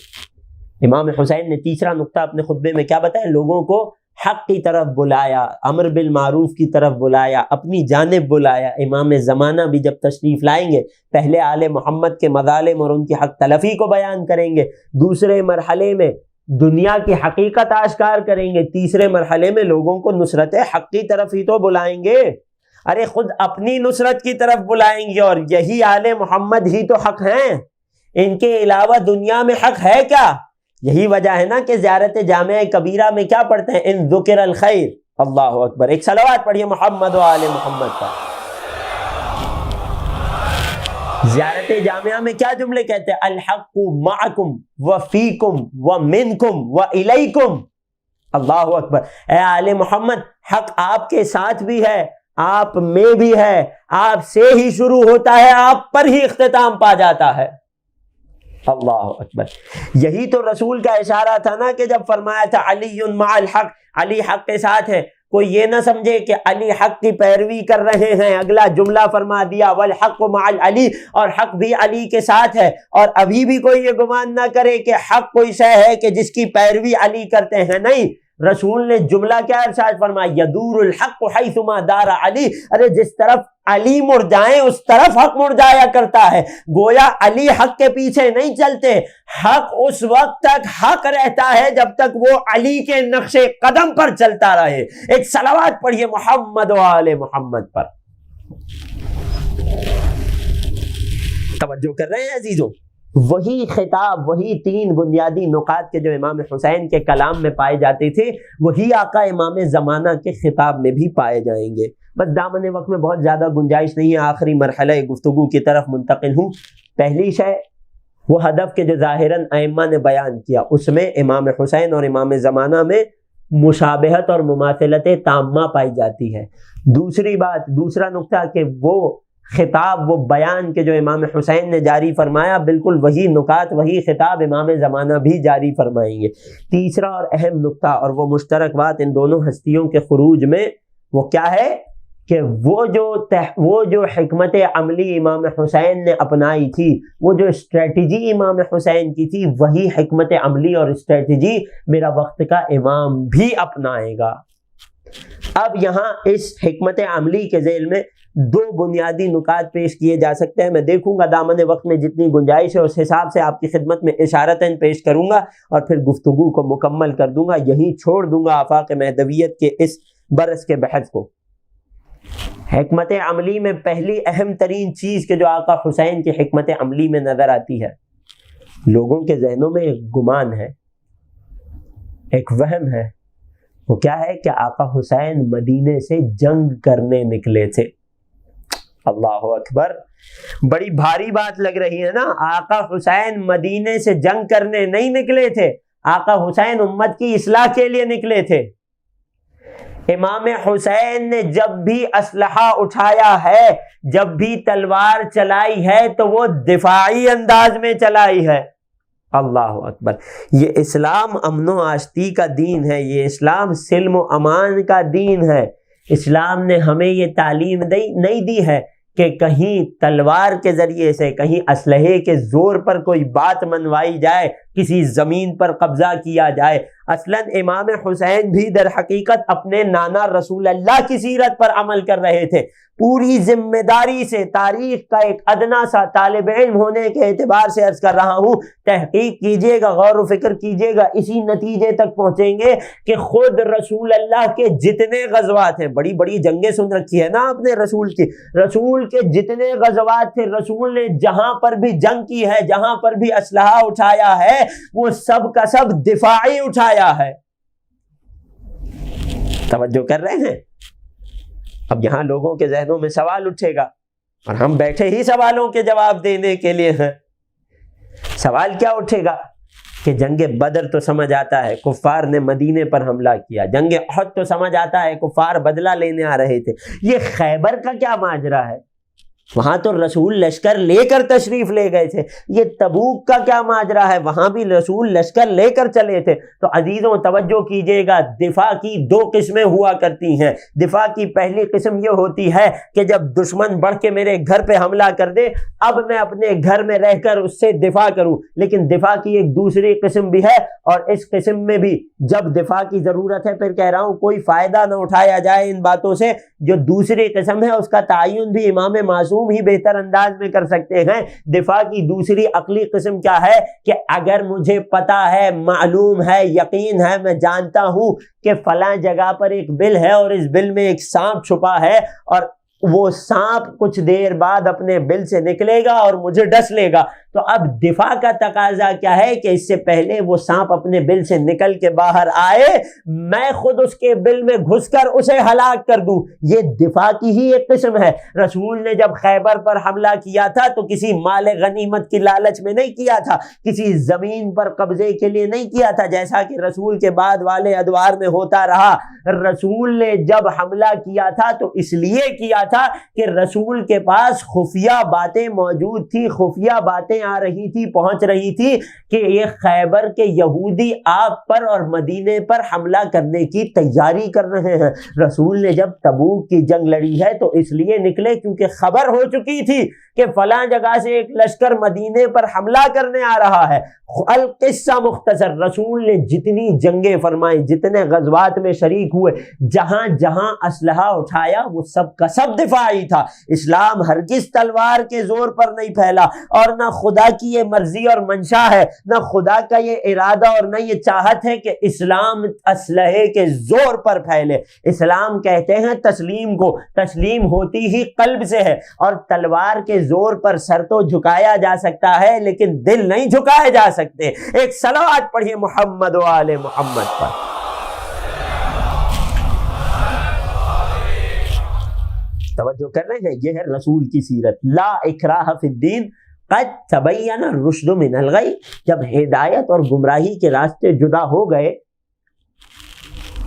امام حسین نے تیسرا نقطہ اپنے خطبے میں کیا بتایا؟ لوگوں کو حق کی طرف بلایا، امر بالمعروف کی طرف بلایا، اپنی جانب بلایا. امام زمانہ بھی جب تشریف لائیں گے پہلے آل محمد کے مظالم اور ان کی حق تلفی کو بیان کریں گے، دوسرے مرحلے میں دنیا کی حقیقت آشکار کریں گے، تیسرے مرحلے میں لوگوں کو نصرت حق کی طرف ہی تو بلائیں گے. ارے خود اپنی نصرت کی طرف بلائیں گے، اور یہی آل محمد ہی تو حق ہیں. ان کے علاوہ دنیا میں حق ہے کیا؟ یہی وجہ ہے نا کہ زیارت جامعہ کبیرہ میں کیا پڑھتے ہیں؟ ان ذکر الخیر. اللہ اکبر. ایک صلوات پڑھیے محمد و آل محمد پر. زیارت جامعہ میں کیا جملے کہتے ہیں؟ الحق معکم وفیکم ومنکم والیکم. اللہ اکبر. اے آل محمد، حق آپ کے ساتھ بھی ہے، آپ میں بھی ہے، آپ سے ہی شروع ہوتا ہے، آپ پر ہی اختتام پا جاتا ہے۔ اللہ اکبر۔ یہی تو رسول کا اشارہ تھا نا کہ جب فرمایا تھا علی مع الحق، علی حق کے ساتھ ہے۔ کوئی یہ نہ سمجھے کہ علی حق کی پیروی کر رہے ہیں، اگلا جملہ فرما دیا والحق مع علی، اور حق بھی علی کے ساتھ ہے۔ اور ابھی بھی کوئی یہ گمان نہ کرے کہ حق کوئی شے ہے کہ جس کی پیروی علی کرتے ہیں، نہیں، رسول نے جملہ کیا ارشاد فرمایا، یدور الحق حیثما دار علی، ارے جس طرف علی مڑ جائیں اس طرف حق مڑ جایا کرتا ہے۔ گویا علی حق کے پیچھے نہیں چلتے، حق اس وقت تک حق رہتا ہے جب تک وہ علی کے نقش قدم پر چلتا رہے۔ ایک صلوات پڑھیے محمد و آل محمد پر۔ توجہ کر رہے ہیں عزیزوں؟ وہی خطاب، وہی تین بنیادی نکات کے جو امام حسین کے کلام میں پائے جاتے تھے، وہی آقا امام زمانہ کے خطاب میں بھی پائے جائیں گے۔ بس دامن وقت میں بہت زیادہ گنجائش نہیں ہے، آخری مرحلہ گفتگو کی طرف منتقل ہوں۔ پہلی شے وہ ہدف کے جو ظاہراً ائمہ نے بیان کیا، اس میں امام حسین اور امام زمانہ میں مشابہت اور مماثلت تامہ پائی جاتی ہے۔ دوسری بات، دوسرا نقطہ کہ وہ خطاب، وہ بیان کے جو امام حسین نے جاری فرمایا، بالکل وہی نکات، وہی خطاب امام زمانہ بھی جاری فرمائیں گے۔ تیسرا اور اہم نقطہ اور وہ مشترک بات ان دونوں ہستیوں کے خروج میں وہ کیا ہے کہ وہ جو حکمت عملی امام حسین نے اپنائی تھی، وہ جو اسٹریٹجی امام حسین کی تھی، وہی حکمت عملی اور اسٹریٹجی میرا وقت کا امام بھی اپنائے گا۔ اب یہاں اس حکمت عملی کے ذیل میں دو بنیادی نکات پیش کیے جا سکتے ہیں۔ میں دیکھوں گا دامن وقت میں جتنی گنجائش ہے اس حساب سے آپ کی خدمت میں اشارتاً پیش کروں گا اور پھر گفتگو کو مکمل کر دوں گا، یہیں چھوڑ دوں گا آفاق مہدویت کے اس برس کے بحث کو۔ حکمت عملی میں پہلی اہم ترین چیز کہ جو آقا حسین کی حکمت عملی میں نظر آتی ہے، لوگوں کے ذہنوں میں ایک گمان ہے، ایک وہم ہے، وہ کیا ہے کہ آقا حسین مدینے سے جنگ کرنے نکلے تھے۔ اللہ اکبر، بڑی بھاری بات لگ رہی ہے نا؟ آقا حسین مدینے سے جنگ کرنے نہیں نکلے تھے، آقا حسین امت کی اصلاح کے لیے نکلے تھے۔ امام حسین نے جب بھی اسلحہ اٹھایا ہے، جب بھی تلوار چلائی ہے تو وہ دفاعی انداز میں چلائی ہے۔ اللہ اکبر، یہ اسلام امن و آشتی کا دین ہے، یہ اسلام سلم و امان کا دین ہے۔ اسلام نے ہمیں یہ تعلیم نہیں دی ہے کہ کہیں تلوار کے ذریعے سے، کہیں اسلحے کے زور پر کوئی بات منوائی جائے، کسی زمین پر قبضہ کیا جائے۔ اصلاً امام حسین بھی در حقیقت اپنے نانا رسول اللہ کی سیرت پر عمل کر رہے تھے۔ پوری ذمہ داری سے، تاریخ کا ایک ادنا سا طالب علم ہونے کے اعتبار سے عرض کر رہا ہوں، تحقیق کیجئے گا، غور و فکر کیجئے گا، اسی نتیجے تک پہنچیں گے کہ خود رسول اللہ کے جتنے غزوات ہیں، بڑی بڑی جنگیں سن رکھی ہے نا آپ نے رسول کی، رسول کے جتنے غزوات تھے، رسول نے جہاں پر بھی جنگ کی ہے، جہاں پر بھی اسلحہ اٹھایا ہے، وہ سب کا سب دفاعی اٹھایا ہے۔ توجہ کر رہے ہیں؟ اب یہاں لوگوں کے ذہنوں میں سوال اٹھے گا اور ہم بیٹھے ہی سوالوں کے جواب دینے کے لیے ہیں۔ سوال کیا اٹھے گا کہ جنگ بدر تو سمجھ آتا ہے، کفار نے مدینے پر حملہ کیا، جنگ احد تو سمجھ آتا ہے، کفار بدلہ لینے آ رہے تھے، یہ خیبر کا کیا ماجرا ہے؟ وہاں تو رسول لشکر لے کر تشریف لے گئے تھے۔ یہ تبوک کا کیا ماجرا ہے؟ وہاں بھی رسول لشکر لے کر چلے تھے۔ تو عزیزوں توجہ کیجئے گا، دفاع کی دو قسمیں ہوا کرتی ہیں۔ دفاع کی پہلی قسم یہ ہوتی ہے کہ جب دشمن بڑھ کے میرے گھر پہ حملہ کر دے، اب میں اپنے گھر میں رہ کر اس سے دفاع کروں۔ لیکن دفاع کی ایک دوسری قسم بھی ہے، اور اس قسم میں بھی جب دفاع کی ضرورت ہے، پھر کہہ رہا ہوں کوئی فائدہ نہ اٹھایا جائے ان باتوں سے، جو دوسری قسم ہے اس کا تعین بھی امام معصوم ہی بہتر انداز میں کر سکتے ہیں۔ دفاع کی دوسری عقلی قسم کیا ہے کہ اگر مجھے پتا ہے، معلوم ہے، یقین ہے، میں جانتا ہوں کہ فلاں جگہ پر ایک بل ہے اور اس بل میں ایک سانپ چھپا ہے، اور وہ سانپ کچھ دیر بعد اپنے بل سے نکلے گا اور مجھے ڈس لے گا، تو اب دفاع کا تقاضا کیا ہے کہ اس سے پہلے وہ سانپ اپنے بل سے نکل کے باہر آئے میں خود اس کے بل میں گھس کر اسے ہلاک کر دوں. یہ دفاع کی ہی ایک قسم ہے. رسول نے جب خیبر پر حملہ کیا تھا تو کسی مال غنیمت کی لالچ میں نہیں کیا تھا, کسی زمین پر قبضے کے لیے نہیں کیا تھا, جیسا کہ رسول کے بعد والے ادوار میں ہوتا رہا. رسول نے جب حملہ کیا تھا تو اس لیے کیا تھا کہ رسول کے پاس خفیہ باتیں موجود تھی, خفیہ باتیں آ رہی تھی, پہنچ رہی تھی کہ یہ خیبر کے یہودی آپ پر اور مدینے پر حملہ کرنے کی تیاری کر رہے ہیں. رسول نے جب تبوک کی جنگ لڑی ہے تو اس لیے نکلے کیونکہ خبر ہو چکی تھی کہ فلاں جگہ سے ایک لشکر مدینے پر حملہ کرنے آ رہا ہے. القصہ مختصر, رسول نے جتنی جنگیں فرمائی, جتنے غزوات میں شریک ہوئے, جہاں جہاں اسلحہ اٹھایا وہ سب کا سب دفاعی تھا. اسلام ہرگز تلوار کے زور پر نہیں پھیلا, اور نہ خدا کی یہ مرضی اور منشا ہے, نہ خدا کا یہ ارادہ اور نہ یہ چاہت ہے کہ اسلام اسلحے کے زور پر پھیلے. اسلام کہتے ہیں تسلیم کو, تسلیم ہوتی ہی قلب سے ہے, اور تلوار کے زور پر سر تو جھکایا جا سکتا ہے لیکن دل نہیں جھکائے جا سکتے. ایک صلوات پڑھیے محمد و آل محمد پر. توجہ کر رہے ہیں, یہ ہے رسول کی سیرت. لا اکراہ فی الدین قد تبین الرشد من الغی. جب ہدایت اور گمراہی کے راستے جدا ہو گئے,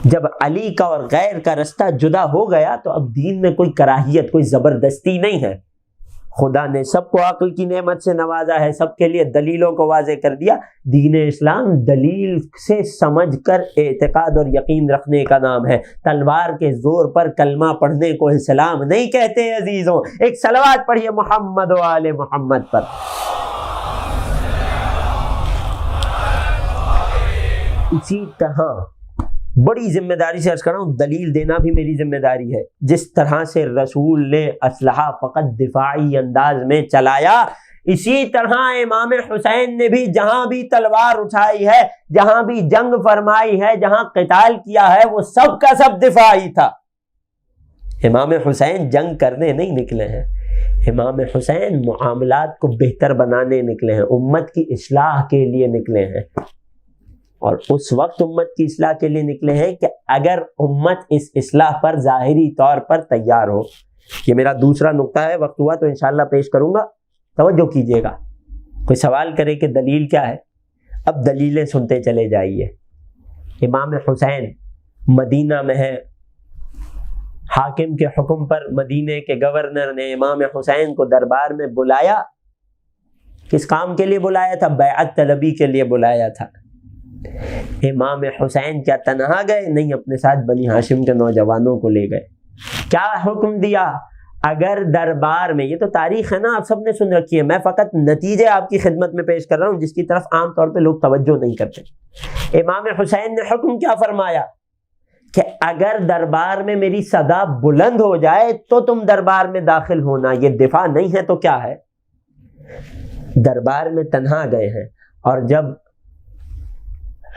جب علی کا اور غیر کا رستہ جدا ہو گیا تو اب دین میں کوئی کراہیت, کوئی زبردستی نہیں ہے. خدا نے سب کو عقل کی نعمت سے نوازا ہے, سب کے لیے دلیلوں کو واضح کر دیا. دین اسلام دلیل سے سمجھ کر اعتقاد اور یقین رکھنے کا نام ہے. تلوار کے زور پر کلمہ پڑھنے کو اسلام نہیں کہتے عزیزوں. ایک صلوات پڑھیے محمد و آل محمد پر. اسی طرح بڑی ذمہ داری سے عرض کر رہا ہوں, دلیل دینا بھی میری ذمہ داری ہے. جس طرح سے رسول نے اسلحہ فقط دفاعی انداز میں چلایا, اسی طرح امام حسین نے بھی جہاں بھی تلوار اٹھائی ہے, جہاں بھی جنگ فرمائی ہے, جہاں قتال کیا ہے, وہ سب کا سب دفاعی تھا. امام حسین جنگ کرنے نہیں نکلے ہیں, امام حسین معاملات کو بہتر بنانے نکلے ہیں, امت کی اصلاح کے لیے نکلے ہیں. اور اس وقت امت کی اصلاح کے لیے نکلے ہیں کہ اگر امت اس اصلاح پر ظاہری طور پر تیار ہو. یہ میرا دوسرا نقطہ ہے, وقت ہوا تو انشاءاللہ پیش کروں گا, توجہ کیجیے گا. کوئی سوال کرے کہ دلیل کیا ہے, اب دلیلیں سنتے چلے جائیے. امام حسین مدینہ میں ہے, حاکم کے حکم پر مدینے کے گورنر نے امام حسین کو دربار میں بلایا. کس کام کے لیے بلایا تھا؟ بیعت طلبی کے لیے بلایا تھا. امام حسین کیا تنہا گئے؟ نہیں, اپنے ساتھ بنی ہاشم کے نوجوانوں کو لے گئے. کیا حکم دیا؟ اگر دربار میں, یہ تو تاریخ ہے نا, آپ سب نے سن رکھی ہے, میں فقط نتیجے آپ کی خدمت میں پیش کر رہا ہوں جس کی طرف عام طور پہ لوگ توجہ نہیں کرتے. امام حسین نے حکم کیا فرمایا کہ اگر دربار میں میری صدا بلند ہو جائے تو تم دربار میں داخل ہونا. یہ دفاع نہیں ہے تو کیا ہے؟ دربار میں تنہا گئے ہیں, اور جب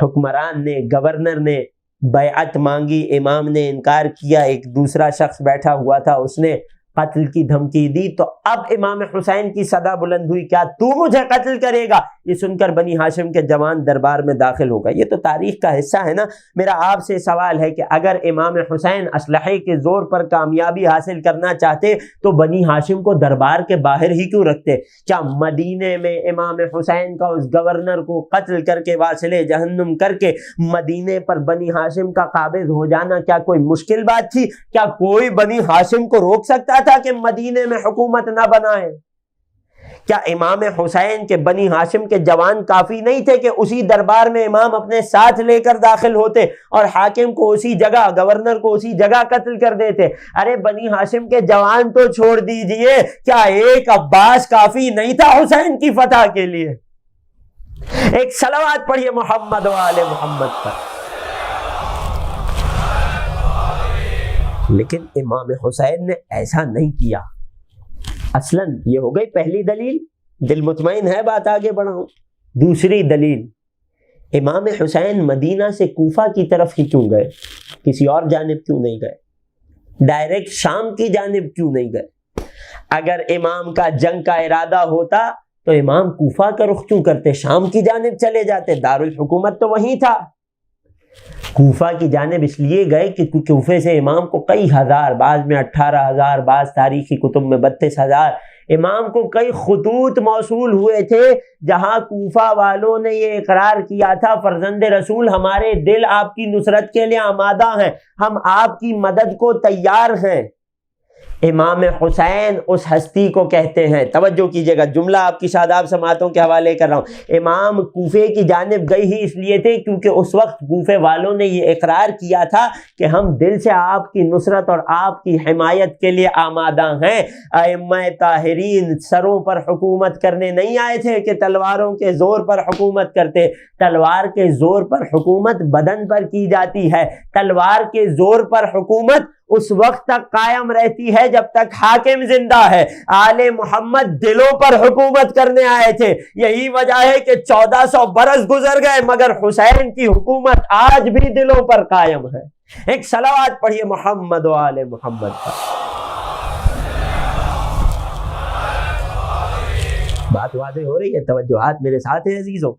حکمران نے, گورنر نے بیعت مانگی, امام نے انکار کیا, ایک دوسرا شخص بیٹھا ہوا تھا, اس نے قتل کی دھمکی دی, تو اب امام حسین کی صدا بلند ہوئی, کیا تو مجھے قتل کرے گا؟ یہ سن کر بنی ہاشم کے جوان دربار میں داخل ہو گئے. یہ تو تاریخ کا حصہ ہے نا. میرا آپ سے سوال ہے کہ اگر امام حسین اسلحے کے زور پر کامیابی حاصل کرنا چاہتے تو بنی ہاشم کو دربار کے باہر ہی کیوں رکھتے؟ کیا مدینے میں امام حسین کا اس گورنر کو قتل کر کے واصل جہنم کر کے مدینے پر بنی ہاشم کا قابض ہو جانا کیا کوئی مشکل بات تھی؟ کیا کوئی بنی ہاشم کو روک سکتا تھا کہ مدینے میں حکومت نہ بنائے؟ کیا امام حسین کے بنی ہاشم کے جوان کافی نہیں تھے کہ اسی دربار میں امام اپنے ساتھ لے کر داخل ہوتے اور حاکم کو اسی جگہ, گورنر کو اسی جگہ قتل کر دیتے؟ ارے بنی ہاشم کے جوان تو چھوڑ دیجئے, کیا ایک عباس کافی نہیں تھا حسین کی فتح کے لیے؟ ایک صلوات پڑھیے محمد و آل محمد پر. لیکن امام حسین نے ایسا نہیں کیا. اصلاً یہ ہو گئی پہلی دلیل, دل مطمئن ہے, بات آگے بڑھاؤں. دوسری دلیل, امام حسین مدینہ سے کوفہ کی طرف ہی کیوں گئے؟ کسی اور جانب کیوں نہیں گئے؟ ڈائریکٹ شام کی جانب کیوں نہیں گئے؟ اگر امام کا جنگ کا ارادہ ہوتا تو امام کوفہ کا رخ کیوں کرتے؟ شام کی جانب چلے جاتے، دارالحکومت تو وہیں تھا۔ کوفہ کی جانب اس لیے گئے کہ کوفے سے امام کو کئی ہزار، بعض میں 18,000، بعض تاریخی کتب میں 32,000 امام کو کئی خطوط موصول ہوئے تھے، جہاں کوفہ والوں نے یہ اقرار کیا تھا فرزند رسول ہمارے دل آپ کی نصرت کے لیے آمادہ ہیں، ہم آپ کی مدد کو تیار ہیں۔ امام حسین اس ہستی کو کہتے ہیں، توجہ کیجئے گا، جملہ آپ کی شاداب سماعتوں کے حوالے کر رہا ہوں، امام کوفے کی جانب گئی ہی اس لیے تھے کیونکہ اس وقت کوفے والوں نے یہ اقرار کیا تھا کہ ہم دل سے آپ کی نصرت اور آپ کی حمایت کے لیے آمادہ ہیں۔ ائمہ طاہرین سروں پر حکومت کرنے نہیں آئے تھے کہ تلواروں کے زور پر حکومت کرتے، تلوار کے زور پر حکومت بدن پر کی جاتی ہے، تلوار کے زور پر حکومت اس وقت تک قائم رہتی ہے جب تک حاکم زندہ ہے۔ آل محمد دلوں پر حکومت کرنے آئے تھے، یہی وجہ ہے کہ 1400 برس گزر گئے مگر حسین کی حکومت آج بھی دلوں پر قائم ہے۔ ایک صلوات پڑھیے محمد و آل محمد پر۔ بات واضح ہو رہی ہے، توجہات میرے ساتھ ہیں عزیزوں۔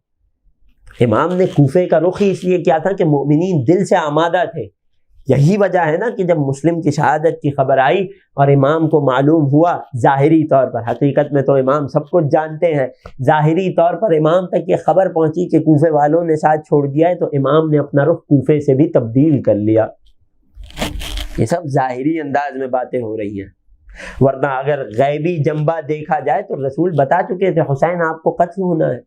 امام نے کوفے کا رخ ہی اس لیے کیا تھا کہ مومنین دل سے آمادہ تھے۔ یہی وجہ ہے نا کہ جب مسلم کی شہادت کی خبر آئی اور امام کو معلوم ہوا ظاہری طور پر، حقیقت میں تو امام سب کچھ جانتے ہیں، ظاہری طور پر امام تک یہ خبر پہنچی کہ کوفے والوں نے ساتھ چھوڑ دیا ہے، تو امام نے اپنا رخ کوفے سے بھی تبدیل کر لیا۔ یہ سب ظاہری انداز میں باتیں ہو رہی ہیں، ورنہ اگر غیبی جنبہ دیکھا جائے تو رسول بتا چکے تھے حسین آپ کو قتل ہونا ہے۔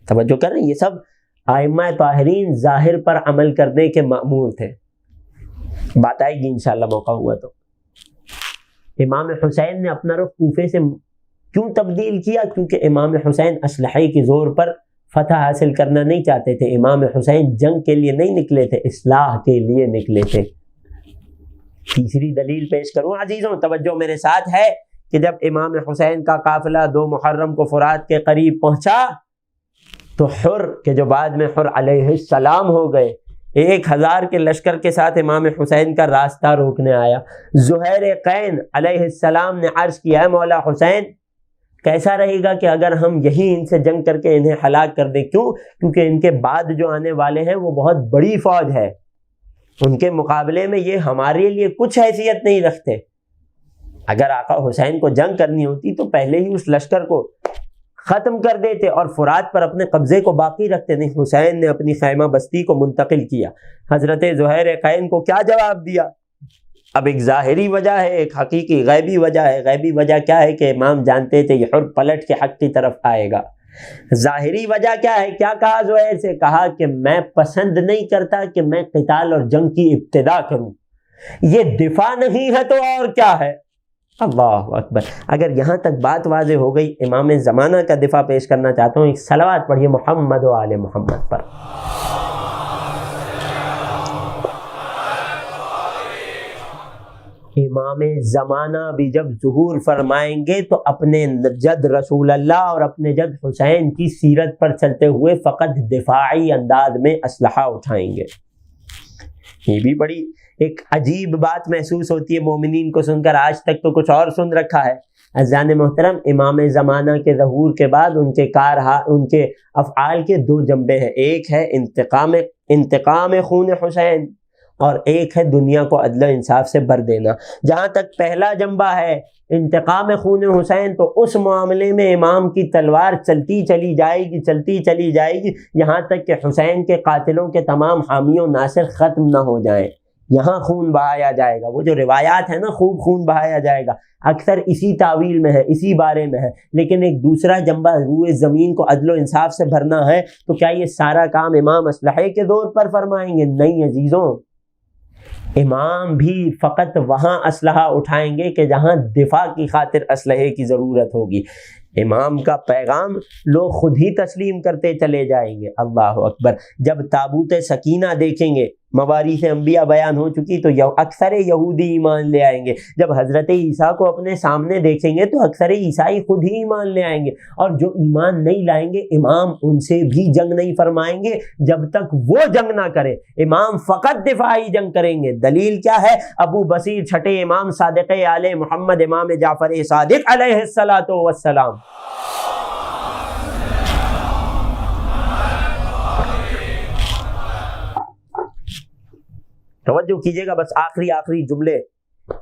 توجہ کریں، یہ سب ائمہ طاہرین ظاہر پر عمل کرنے کے مأمور تھے۔ بات آئے گی انشاءاللہ موقع ہوا تو۔ امام حسین نے اپنا رخ کوفے سے کیوں تبدیل کیا؟ کیونکہ امام حسین اسلحے کے زور پر فتح حاصل کرنا نہیں چاہتے تھے۔ امام حسین جنگ کے لیے نہیں نکلے تھے، اصلاح کے لیے نکلے تھے۔ تیسری دلیل پیش کروں عزیزوں، توجہ میرے ساتھ ہے کہ جب امام حسین کا قافلہ 2 محرم کو فرات کے قریب پہنچا تو حر کہ جو بعد میں حر علیہ السلام ہو گئے، 1000 کے لشکر کے ساتھ امام حسین کا راستہ روکنے آیا۔ زہیر قین علیہ السلام نے عرض کیا ہے مولا حسین کیسا رہے گا کہ اگر ہم یہی ان سے جنگ کر کے انہیں ہلاک کر دیں؟ کیوں؟ کیونکہ ان کے بعد جو آنے والے ہیں وہ بہت بڑی فوج ہے، ان کے مقابلے میں یہ ہمارے لیے کچھ حیثیت نہیں رکھتے۔ اگر آقا حسین کو جنگ کرنی ہوتی تو پہلے ہی اس لشکر کو ختم کر دیتے اور فرات پر اپنے قبضے کو باقی رکھتے۔ نہیں، حسین نے اپنی خیمہ بستی کو منتقل کیا۔ حضرت زہیر قین کو کیا جواب دیا؟ اب ایک ظاہری وجہ ہے، ایک حقیقی غیبی وجہ ہے۔ غیبی وجہ کیا ہے کہ امام جانتے تھے یہ حر پلٹ کے حق کی طرف آئے گا۔ ظاہری وجہ کیا ہے؟ کیا کہا زہیر سے؟ کہا کہ میں پسند نہیں کرتا کہ میں قتال اور جنگ کی ابتدا کروں، یہ دفاع نہیں ہے تو اور کیا ہے؟ اللہ اکبر۔ اگر یہاں تک بات واضح ہو گئی، امام زمانہ کا دفاع پیش کرنا چاہتا ہوں، ایک صلوات پڑھیے محمد و آل محمد پر۔ امام زمانہ بھی جب ظہور فرمائیں گے تو اپنے جد رسول اللہ اور اپنے جد حسین کی سیرت پر چلتے ہوئے فقط دفاعی انداز میں اسلحہ اٹھائیں گے۔ یہ بھی بڑی ایک عجیب بات محسوس ہوتی ہے مومنین کو سن کر۔ آج تک تو کچھ اور سن رکھا ہے۔ عزیزان محترم، امام زمانہ کے ظہور کے بعد ان کے افعال کے 2 جنبے ہیں، ایک ہے انتقام خون حسین اور ایک ہے دنیا کو عدل و انصاف سے بھر دینا۔ جہاں تک پہلا جنبہ ہے انتقام خون حسین، تو اس معاملے میں امام کی تلوار چلتی چلی جائے گی یہاں تک کہ حسین کے قاتلوں کے تمام حامی و ناصر ختم نہ ہو جائیں۔ یہاں خون بہایا جائے گا۔ وہ جو روایات ہیں نا، خوب خون بہایا جائے گا، اکثر اسی تعویل میں ہے، اسی بارے میں ہے۔ لیکن ایک دوسرا جنبہ روئے زمین کو عدل و انصاف سے بھرنا ہے، تو کیا یہ سارا کام امام اسلحے کے دور پر فرمائیں گے؟ نہیں عزیزوں، امام بھی فقط وہاں اسلحہ اٹھائیں گے کہ جہاں دفاع کی خاطر اسلحے کی ضرورت ہوگی۔ امام کا پیغام لوگ خود ہی تسلیم کرتے چلے جائیں گے۔ اللہ اکبر۔ جب تابوت سکینہ دیکھیں گے، مواریث انبیاء بیان ہو چکی، تو اکثر یہودی ایمان لے آئیں گے۔ جب حضرت عیسیٰ کو اپنے سامنے دیکھیں گے تو اکثر عیسائی خود ہی ایمان لے آئیں گے، اور جو ایمان نہیں لائیں گے امام ان سے بھی جنگ نہیں فرمائیں گے جب تک وہ جنگ نہ کرے۔ امام فقط دفاعی جنگ کریں گے۔ دلیل کیا ہے؟ ابو بصیر چھٹے امام صادق آل محمد امام جعفر صادق علیہ الصلوۃ والسلام توجہ کیجیے گا، بس آخری جملے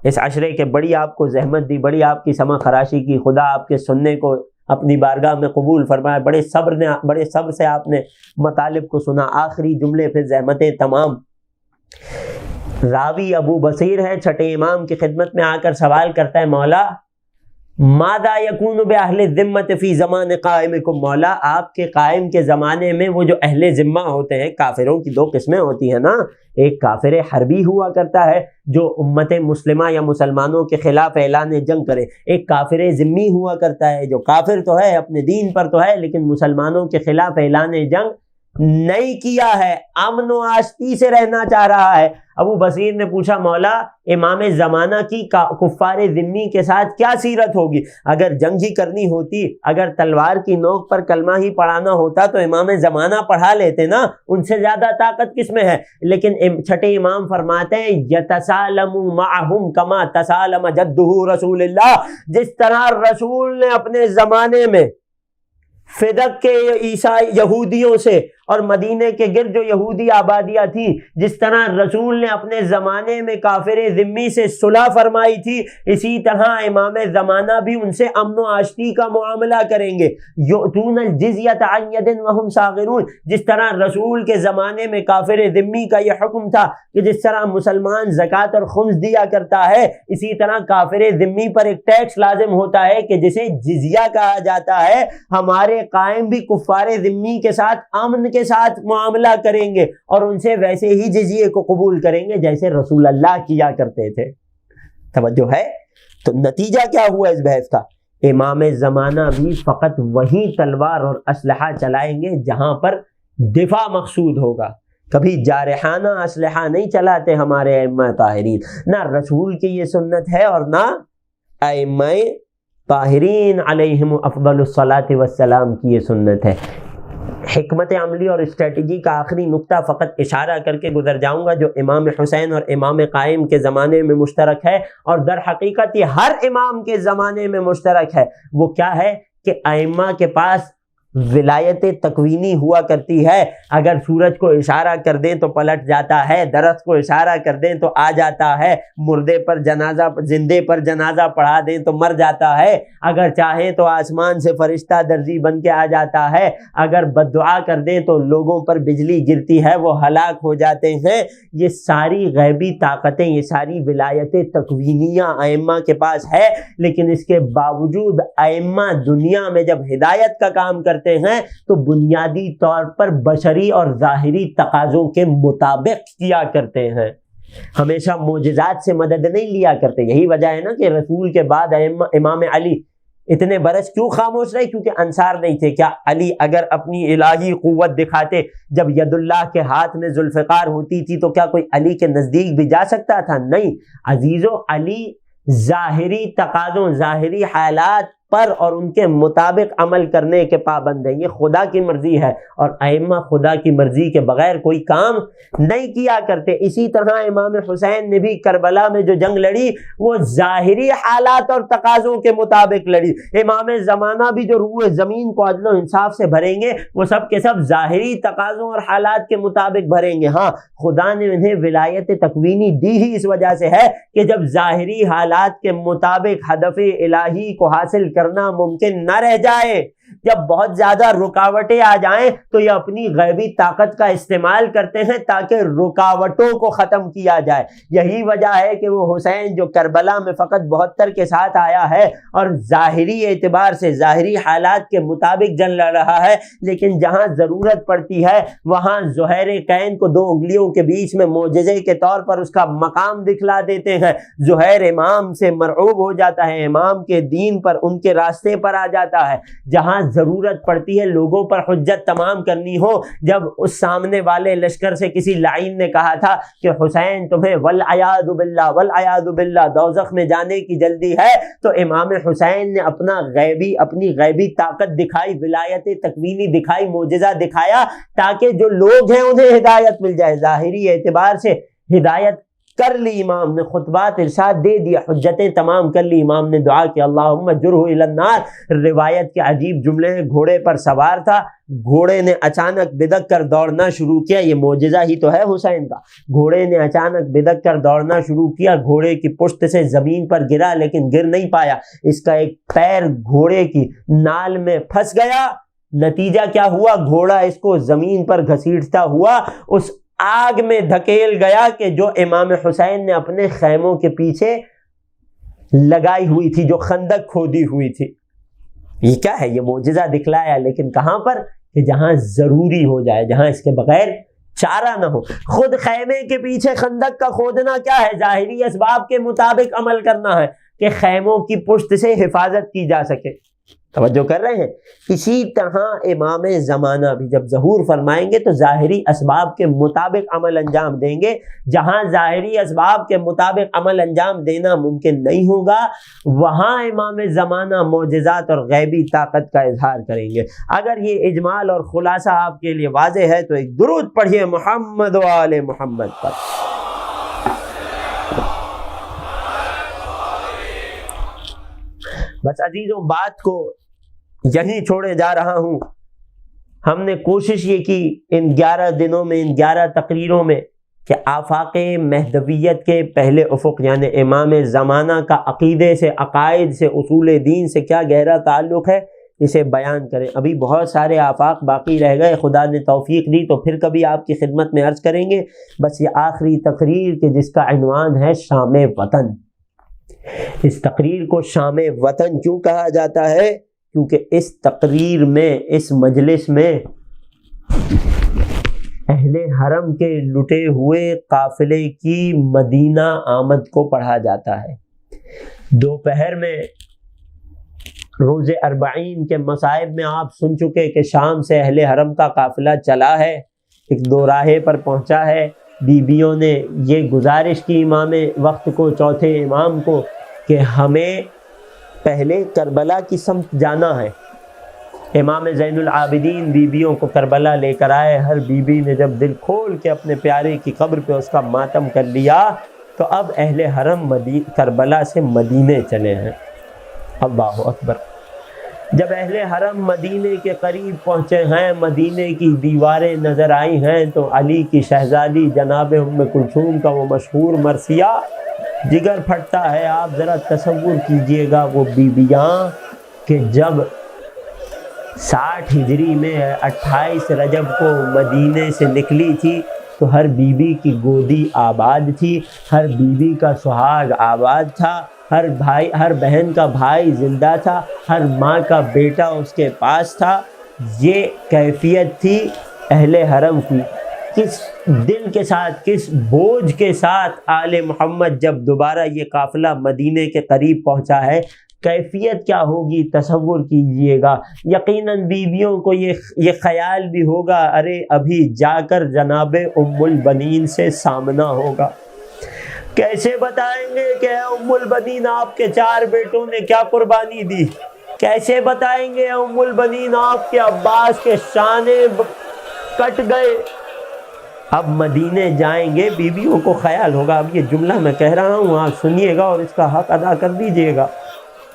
اس عشرے کے بڑی آپ کو زحمت دی، بڑی آپ کی سما خراشی کی، خدا آپ کے سننے کو اپنی بارگاہ میں قبول فرمائے، بڑے صبر سے آپ نے مطالب کو سنا، آخری جملے پھر زحمتیں تمام۔ راوی ابو بصیر ہے، چھٹے امام کی خدمت میں آ کر سوال کرتا ہے، مولا ماذا یکون باہل الذمۃ فی زمان قائمکم، مولا آپ کے قائم کے زمانے میں وہ جو اہل ذمہ ہوتے ہیں، کافروں کی دو قسمیں ہوتی ہیں نا، ایک کافر حربی ہوا کرتا ہے جو امت مسلمہ یا مسلمانوں کے خلاف اعلان جنگ کرے، ایک کافر ذمی ہوا کرتا ہے جو کافر تو ہے، اپنے دین پر تو ہے، لیکن مسلمانوں کے خلاف اعلان جنگ نہیں کیا ہے، امن و آشتی سے رہنا چاہ رہا ہے۔ ابو بصیر نے پوچھا، مولا امام زمانہ کی کفار ذمی کے ساتھ کیا سیرت ہوگی؟ اگر جنگ ہی کرنی ہوتی، اگر تلوار کی نوک پر کلمہ ہی پڑھانا ہوتا تو امام زمانہ پڑھا لیتے نا، ان سے زیادہ طاقت کس میں ہے؟ لیکن چھٹے امام فرماتے ہیں، یتسالم معہم کما تسالم جدہ رسول اللہ، جس طرح رسول نے اپنے زمانے میں فدق کے عیسائی یہودیوں سے اور مدینے کے گرد جو یہودی آبادیاں تھیں، جس طرح رسول نے اپنے زمانے میں کافر ذمی سے صلح فرمائی تھی، اسی طرح امام زمانہ بھی ان سے امن و آشتی کا معاملہ کریں گے۔ یؤتون الجزیۃ عن ید وہم صاغرون، جس طرح رسول کے زمانے میں کافر ذمی کا یہ حکم تھا کہ جس طرح مسلمان زکوٰۃ اور خمس دیا کرتا ہے، اسی طرح کافر ذمی پر ایک ٹیکس لازم ہوتا ہے کہ جسے جزیہ کہا جاتا ہے۔ ہمارے قائم بھی کفار ذمی کے ساتھ امن کے ساتھ معاملہ کریں گے اور ان سے ویسے ہی جزیے کو قبول کریں گے جیسے رسول اللہ کیا کرتے تھے۔ توجہ ہے؟ تو نتیجہ کیا ہوا اس بحث کا؟ امام زمانہ بھی فقط وہی تلوار اور اسلحہ چلائیں گے جہاں پر دفاع مقصود ہوگا، کبھی جارحانہ اسلحہ نہیں چلاتے ہمارے ائمہ طاہرین، نہ رسول کی یہ سنت ہے اور نہ ائمہ طاہرین علیہم افضل الصلاۃ والسلام کی یہ سنت ہے۔ حکمت عملی اور اسٹریٹجی کا آخری نقطہ فقط اشارہ کر کے گزر جاؤں گا جو امام حسین اور امام قائم کے زمانے میں مشترک ہے اور در حقیقت یہ ہر امام کے زمانے میں مشترک ہے۔ وہ کیا ہے کہ ائمہ کے پاس ولایت تکوینی ہوا کرتی ہے، اگر سورج کو اشارہ کر دیں تو پلٹ جاتا ہے، درخت کو اشارہ کر دیں تو آ جاتا ہے، مردے پر جنازہ زندے پر جنازہ پڑھا دیں تو مر جاتا ہے، اگر چاہیں تو آسمان سے فرشتہ درزی بن کے آ جاتا ہے، اگر بددعا کر دیں تو لوگوں پر بجلی گرتی ہے، وہ ہلاک ہو جاتے ہیں۔ یہ ساری غیبی طاقتیں، یہ ساری ولایت تکوینیہ ائمہ کے پاس ہے، لیکن اس کے باوجود ائمہ دنیا میں جب ہدایت کا کام کرتے ہیں تو بنیادی طور پر بشری اور ظاہری تقاضوں کے مطابق کیا کرتے ہیں، ہمیشہ معجزات سے مدد نہیں لیا کرتے۔ یہی وجہ ہے نا کہ رسول کے بعد امام علی اتنے برس کیوں خاموش رہے؟ کیونکہ انصار نہیں تھے۔ کیا علی اگر اپنی الہی قوت دکھاتے، جب ید اللہ کے ہاتھ میں ذوالفقار ہوتی تھی تو کیا کوئی علی کے نزدیک بھی جا سکتا تھا؟ نہیں عزیزو، علی ظاہری تقاضوں، ظاہری حالات پر اور ان کے مطابق عمل کرنے کے پابند ہیں، یہ خدا کی مرضی ہے، اور ائمہ خدا کی مرضی کے بغیر کوئی کام نہیں کیا کرتے۔ اسی طرح امام حسین نے بھی کربلا میں جو جنگ لڑی وہ ظاہری حالات اور تقاضوں کے مطابق لڑی۔ امام زمانہ بھی جو روح زمین کو عدل و انصاف سے بھریں گے وہ سب کے سب ظاہری تقاضوں اور حالات کے مطابق بھریں گے۔ ہاں، خدا نے انہیں ولایت تکوینی دی ہی اس وجہ سے ہے کہ جب ظاہری حالات کے مطابق ہدف الہی کو حاصل کرنا ممکن نہ رہ جائے، جب بہت زیادہ رکاوٹیں آ جائیں تو یہ اپنی غیبی طاقت کا استعمال کرتے ہیں تاکہ رکاوٹوں کو ختم کیا جائے۔ یہی وجہ ہے کہ وہ حسین جو کربلا میں فقط 72 کے ساتھ آیا ہے اور ظاہری اعتبار سے ظاہری حالات کے مطابق جنگ لڑ رہا ہے، لیکن جہاں ضرورت پڑتی ہے وہاں زہیر کین کو 2 انگلیوں کے بیچ میں معجزے کے طور پر اس کا مقام دکھلا دیتے ہیں۔ زہیر امام سے مرعوب ہو جاتا ہے، امام کے دین پر، ان کے راستے پر آ جاتا ہے۔ جہاں ضرورت پڑتی ہے لوگوں پر حجت تمام کرنی ہو، جب اس سامنے والے لشکر سے کسی لعین نے کہا تھا کہ حسین تمہیں والعیاذ باللہ دوزخ میں جانے کی جلدی ہے، تو امام حسین نے اپنی غیبی طاقت دکھائی، ولایت تکوینی دکھائی، معجزہ دکھایا تاکہ جو لوگ ہیں انہیں ہدایت مل جائے۔ ظاہری اعتبار سے ہدایت کر لی امام نے، خطبات ارشاد دے دیا، حجتیں تمام کر لی، امام نے دعا کی اللہم جرہ الی النار۔ روایت کے عجیب جملے ہیں، گھوڑے پر سوار تھا، گھوڑے نے اچانک بدک کر دوڑنا شروع کیا، یہ معجزہ ہی تو ہے حسین کا، گھوڑے نے اچانک بدک کر دوڑنا شروع کیا، گھوڑے کی پشت سے زمین پر گرا لیکن گر نہیں پایا، اس کا ایک پیر گھوڑے کی نال میں پھنس گیا، نتیجہ کیا ہوا، گھوڑا اس کو زمین پر گھسیٹتا ہوا اس آگ میں دھکیل گیا کہ جو امام حسین نے اپنے خیموں کے پیچھے لگائی ہوئی تھی، جو خندق کھودی ہوئی تھی۔ یہ کیا ہے، یہ معجزہ دکھلایا، لیکن کہاں پر، کہ جہاں ضروری ہو جائے، جہاں اس کے بغیر چارہ نہ ہو۔ خود خیمے کے پیچھے خندق کا کھودنا کیا ہے، ظاہری اسباب کے مطابق عمل کرنا ہے کہ خیموں کی پشت سے حفاظت کی جا سکے۔ توجہ کر رہے ہیں؟ اسی طرح امام زمانہ بھی جب ظہور فرمائیں گے تو ظاہری اسباب کے مطابق عمل انجام دیں گے، جہاں ظاہری اسباب کے مطابق عمل انجام دینا ممکن نہیں ہوگا وہاں امام زمانہ معجزات اور غیبی طاقت کا اظہار کریں گے۔ اگر یہ اجمال اور خلاصہ آپ کے لیے واضح ہے تو ایک درود پڑھیے محمد و آل محمد پر۔ بس عزیزوں، بات کو یہیں چھوڑے جا رہا ہوں۔ ہم نے کوشش یہ کی ان 11 دنوں میں، ان 11 تقریروں میں، کہ آفاق مہدویت کے پہلے افق یعنی امام زمانہ کا عقیدے سے، عقائد سے، اصول دین سے کیا گہرا تعلق ہے، اسے بیان کریں۔ ابھی بہت سارے آفاق باقی رہ گئے، خدا نے توفیق دی تو پھر کبھی آپ کی خدمت میں عرض کریں گے۔ بس یہ آخری تقریر کہ جس کا عنوان ہے شام وطن۔ اس تقریر کو شام وطن کیوں کہا جاتا ہے؟ کیونکہ اس تقریر میں، اس مجلس میں اہل حرم کے لٹے ہوئے قافلے کی مدینہ آمد کو پڑھا جاتا ہے۔ دوپہر میں روز اربعین کے مصائب میں آپ سن چکے کہ شام سے اہل حرم کا قافلہ چلا ہے، ایک دو راہے پر پہنچا ہے، بیویوں نے یہ گزارش کی امام وقت کو، چوتھے امام کو، کہ ہمیں پہلے کربلا کی سمت جانا ہے۔ امام زین العابدین بیویوں کو کربلا لے کر آئے، ہر بیوی نے جب دل کھول کے اپنے پیارے کی قبر پہ اس کا ماتم کر لیا تو اب اہل حرم کربلا سے مدینے چلے ہیں۔ اللہ اکبر۔ جب اہل حرم مدینے کے قریب پہنچے ہیں، مدینے کی دیواریں نظر آئی ہیں تو علی کی شہزادی جناب ام کلثوم کا وہ مشہور مرثیہ جگر پھٹتا ہے۔ آپ ذرا تصور کیجئے گا وہ بیویاں کہ جب 60 ہجری میں 28 رجب کو مدینے سے نکلی تھی تو ہر بیوی کی گودی آباد تھی، ہر بیوی کا سہاگ آباد تھا، ہر بھائی، ہر بہن کا بھائی زندہ تھا، ہر ماں کا بیٹا اس کے پاس تھا۔ یہ کیفیت تھی اہل حرم کی۔ کس دل کے ساتھ، کس بوجھ کے ساتھ آل محمد جب دوبارہ یہ قافلہ مدینے کے قریب پہنچا ہے، کیفیت کیا ہوگی تصور کیجئے گا۔ یقیناً بیویوں کو یہ خیال بھی ہوگا، ارے ابھی جا کر جناب ام البنین سے سامنا ہوگا۔ کیسے بتائیں گے کہ اے ام البنین آپ کے 4 بیٹوں نے کیا قربانی دی؟ کیسے بتائیں گے ام البنین آپ کے عباس کے شانے کٹ گئے؟ اب مدینے جائیں گے، بیویوں کو خیال ہوگا۔ اب یہ جملہ میں کہہ رہا ہوں، آپ سنیے گا اور اس کا حق ادا کر دیجئے گا۔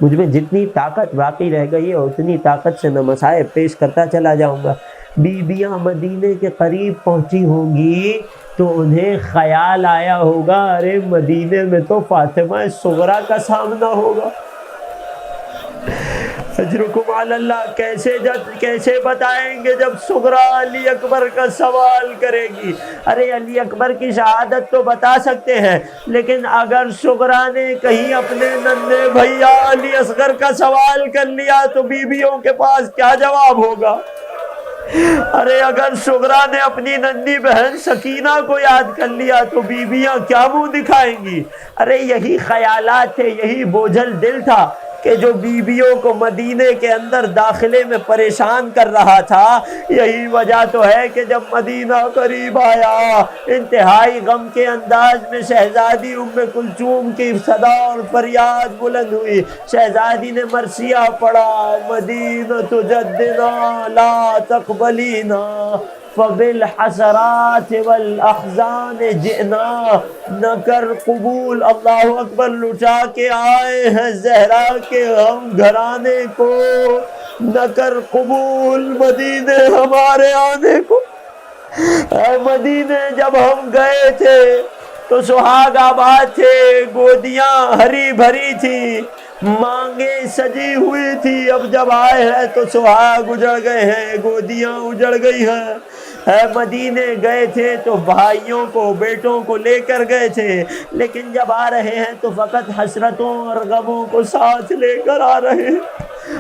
مجھ میں جتنی طاقت باقی رہ گئی ہے اتنی طاقت سے میں مسائب پیش کرتا چلا جاؤں گا۔ بیویاں مدینے کے قریب پہنچی ہوں گی تو انہیں خیال آیا ہوگا، ارے مدینے میں تو فاطمہ صغریٰ کا سامنا ہوگا۔ اجرکم علی اللہ۔ کیسے بتائیں گے جب صغریٰ علی اکبر کا سوال کرے گی؟ ارے علی اکبر کی شہادت تو بتا سکتے ہیں، لیکن اگر صغریٰ نے کہیں اپنے ننھے بھیا علی اصغر کا سوال کر لیا تو بیویوں کے پاس کیا جواب ہوگا؟ ارے اگر صغریٰ نے اپنی ننھی بہن سکینہ کو یاد کر لیا تو بیویاں کیا منہ دکھائیں گی؟ ارے یہی خیالات تھے، یہی بوجھل دل تھا کہ جو بیویوں کو مدینے کے اندر داخلے میں پریشان کر رہا تھا۔ یہی وجہ تو ہے کہ جب مدینہ قریب آیا، انتہائی غم کے انداز میں شہزادی ام کلثوم کی صدا اور فریاد بلند ہوئی۔ شہزادی نے مرثیہ پڑھا، مدینہ جدنا لا تقبلینا فبالحسرات والاحزان جئنا، نہ کر قبول، اللہ اکبر، لٹا کے آئے ہیں زہرا کے ہم گھرانے کو، نہ کر قبول مدینے ہمارے آنے کو۔ اے مدینے جب ہم گئے تھے تو سہاگ آباد تھے، گودیاں ہری بھری تھی، مانگیں سجی ہوئی تھی، اب جب آئے ہیں تو سہاگ اجڑ گئے ہیں، گودیاں اجڑ گئی ہیں۔ اے مدینے گئے تھے تو بھائیوں کو، بیٹوں کو لے کر گئے تھے، لیکن جب آ رہے ہیں تو فقط حسرتوں اور غموں کو ساتھ لے کر آ رہے ہیں۔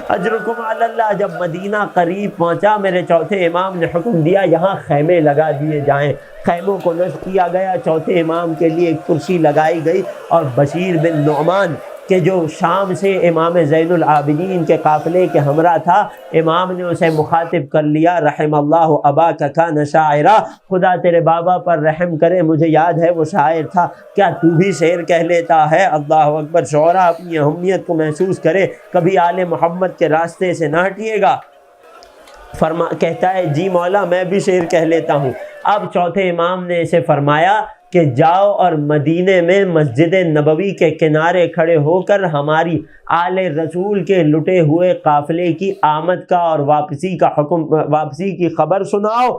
اجرکم علی اللہ۔ جب مدینہ قریب پہنچا، میرے چوتھے امام نے حکم دیا یہاں خیمے لگا دیے جائیں، خیموں کو نصب کیا گیا، چوتھے امام کے لیے ایک کرسی لگائی گئی، اور بشیر بن نعمان کہ جو شام سے امام زین العابدین کے قافلے کے ہمراہ تھا، امام نے اسے مخاطب کر لیا، رحم اللہ اباک کان شاعرا، خدا تیرے بابا پر رحم کرے، مجھے یاد ہے وہ شاعر تھا، کیا تو بھی شعر کہہ لیتا ہے؟ اللہ اکبر۔ شعرا اپنی اہمیت کو محسوس کرے، کبھی آل محمد کے راستے سے نہ ہٹیے گا۔ کہتا ہے جی مولا میں بھی شعر کہہ لیتا ہوں۔ اب چوتھے امام نے اسے فرمایا کہ جاؤ اور مدینے میں مسجد نبوی کے کنارے کھڑے ہو کر ہماری آل رسول کے لٹے ہوئے قافلے کی آمد کا اور واپسی کی خبر سناؤ۔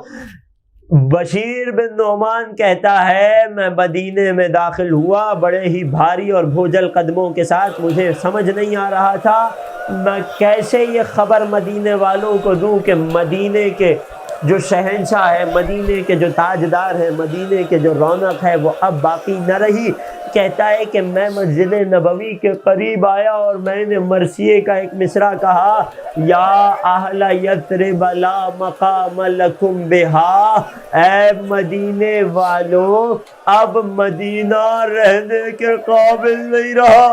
بشیر بن نعمان کہتا ہے میں مدینے میں داخل ہوا بڑے ہی بھاری اور بھوجل قدموں کے ساتھ، مجھے سمجھ نہیں آ رہا تھا میں کیسے یہ خبر مدینے والوں کو دوں کہ مدینے کے جو شہنشاہ ہے، مدینے کے جو تاجدار ہے، مدینے کے جو رونق ہے وہ اب باقی نہ رہی۔ کہتا ہے کہ میں مسجد نبوی کے قریب آیا اور میں نے مرثیے کا ایک مصرع کہا، یا اہل یثرب لا مقام لکم بہا، اے مدینے والوں اب مدینہ رہنے کے قابل نہیں رہا۔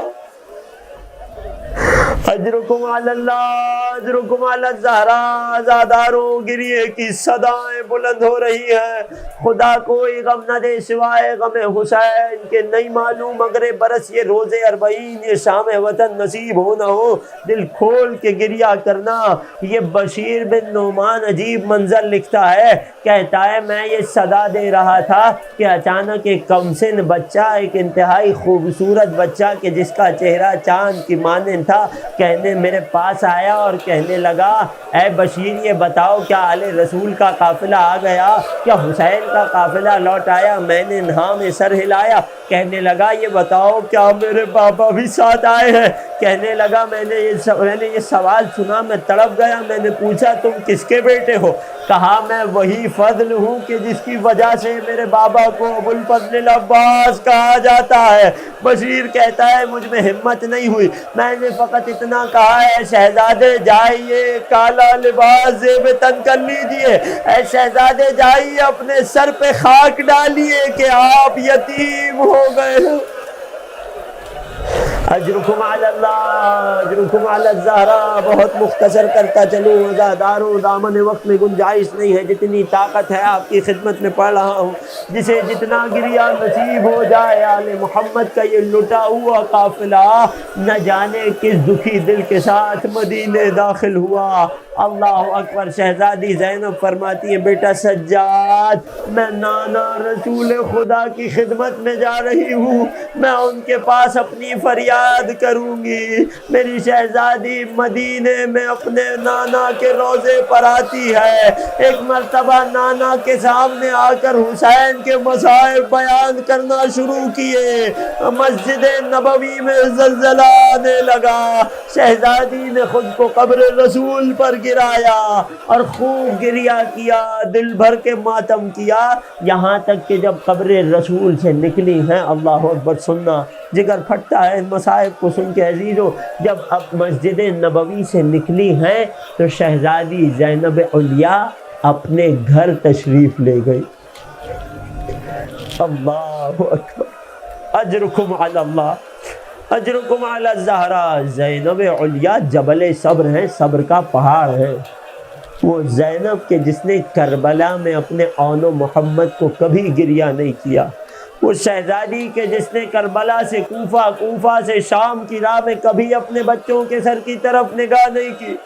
اجرکم علی اللہ، اجرکم علی الزہرا۔ عزاداروں گریے کی صدائیں بلند ہو رہی ہیں، خدا کوئی غم نہ دے سوائے غم حسین کے، نہیں معلوم اگر برس یہ روز 40 یہ شام وطن نصیب ہو نہ ہو، دل کھول کے گریہ کرنا۔ یہ بشیر بن نعمان عجیب منظر لکھتا ہے، کہتا ہے میں یہ صدا دے رہا تھا کہ اچانک ایک کمسن بچہ، ایک انتہائی خوبصورت بچہ کہ جس کا چہرہ چاند کی مانند تھا، کہنے میرے پاس آیا اور کہنے لگا اے بشیر یہ بتاؤ کیا آل رسول کا قافلہ آ گیا، کیا حسین کا قافلہ لوٹ آیا؟ میں نے ہاں میں سر ہلایا۔ کہنے لگا یہ بتاؤ کیا میرے بابا بھی ساتھ آئے ہیں؟ کہنے لگا میں نے یہ سوال سنا میں تڑپ گیا، میں نے پوچھا تم کس کے بیٹے ہو؟ کہا میں وہی فضل ہوں کہ جس کی وجہ سے میرے بابا کو ابو الفضل العباس کہا جاتا ہے۔ بشیر کہتا ہے مجھ میں ہمت نہیں ہوئی، میں نے فقط اتنا کہا اے شہزادے جائیے کالا لباس زیب تن کر لیجئے، اے شہزادے جائیے اپنے سر پہ خاک ڈالیے کہ آپ یتیم ہو گئے ہو۔ اجرکم علی اللہ، اجرکم علی الزہرا۔ بہت مختصر کرتا چلوں عزاداروں، دامن وقت میں گنجائش نہیں ہے، جتنی طاقت ہے آپ کی خدمت میں پڑھ رہا ہوں، جسے جتنا گریہ نصیب ہو جائے۔ آل محمد کا یہ لٹا ہوا قافلہ نہ جانے کس دکھی دل کے ساتھ مدینے داخل ہوا۔ اللہ اکبر۔ شہزادی زینب فرماتی ہے بیٹا سجاد میں نانا رسول خدا کی خدمت میں جا رہی ہوں، میں ان کے پاس اپنی فریاد کروں گی۔ میری شہزادی مدینے میں اپنے نانا کے روضے پر آتی ہے، ایک مرتبہ نانا کے سامنے آ کر حسین کے مصائب بیان کرنا شروع کیے، مسجد نبوی میں زلزلہ آنے لگا، شہزادی نے خود کو قبر رسول پر گرایا اور خوب گریہ کیا، دل بھر کے ماتم کیا، یہاں تک کہ جب قبر رسول سے نکلی ہیں، اللہ اکبر، سننا جگر پھٹتا ہے ان مصائب کو سن کے عزیزو، جب اب مسجد نبوی سے نکلی ہیں تو شہزادی زینب علیہ اپنے گھر تشریف لے گئی۔ اللہ اکبر۔ اجرکم علی اللہ، اجرکم علی الزہرا۔ زینب علیہ جبل صبر ہیں، صبر کا پہاڑ ہے۔ وہ زینب کے جس نے کربلا میں اپنے اون و محمد کو کبھی گریہ نہیں کیا، وہ شہزادی کہ جس نے کربلا سے کوفہ، کوفہ سے شام کی راہ میں کبھی اپنے بچوں کے سر کی طرف نگاہ نہیں کی،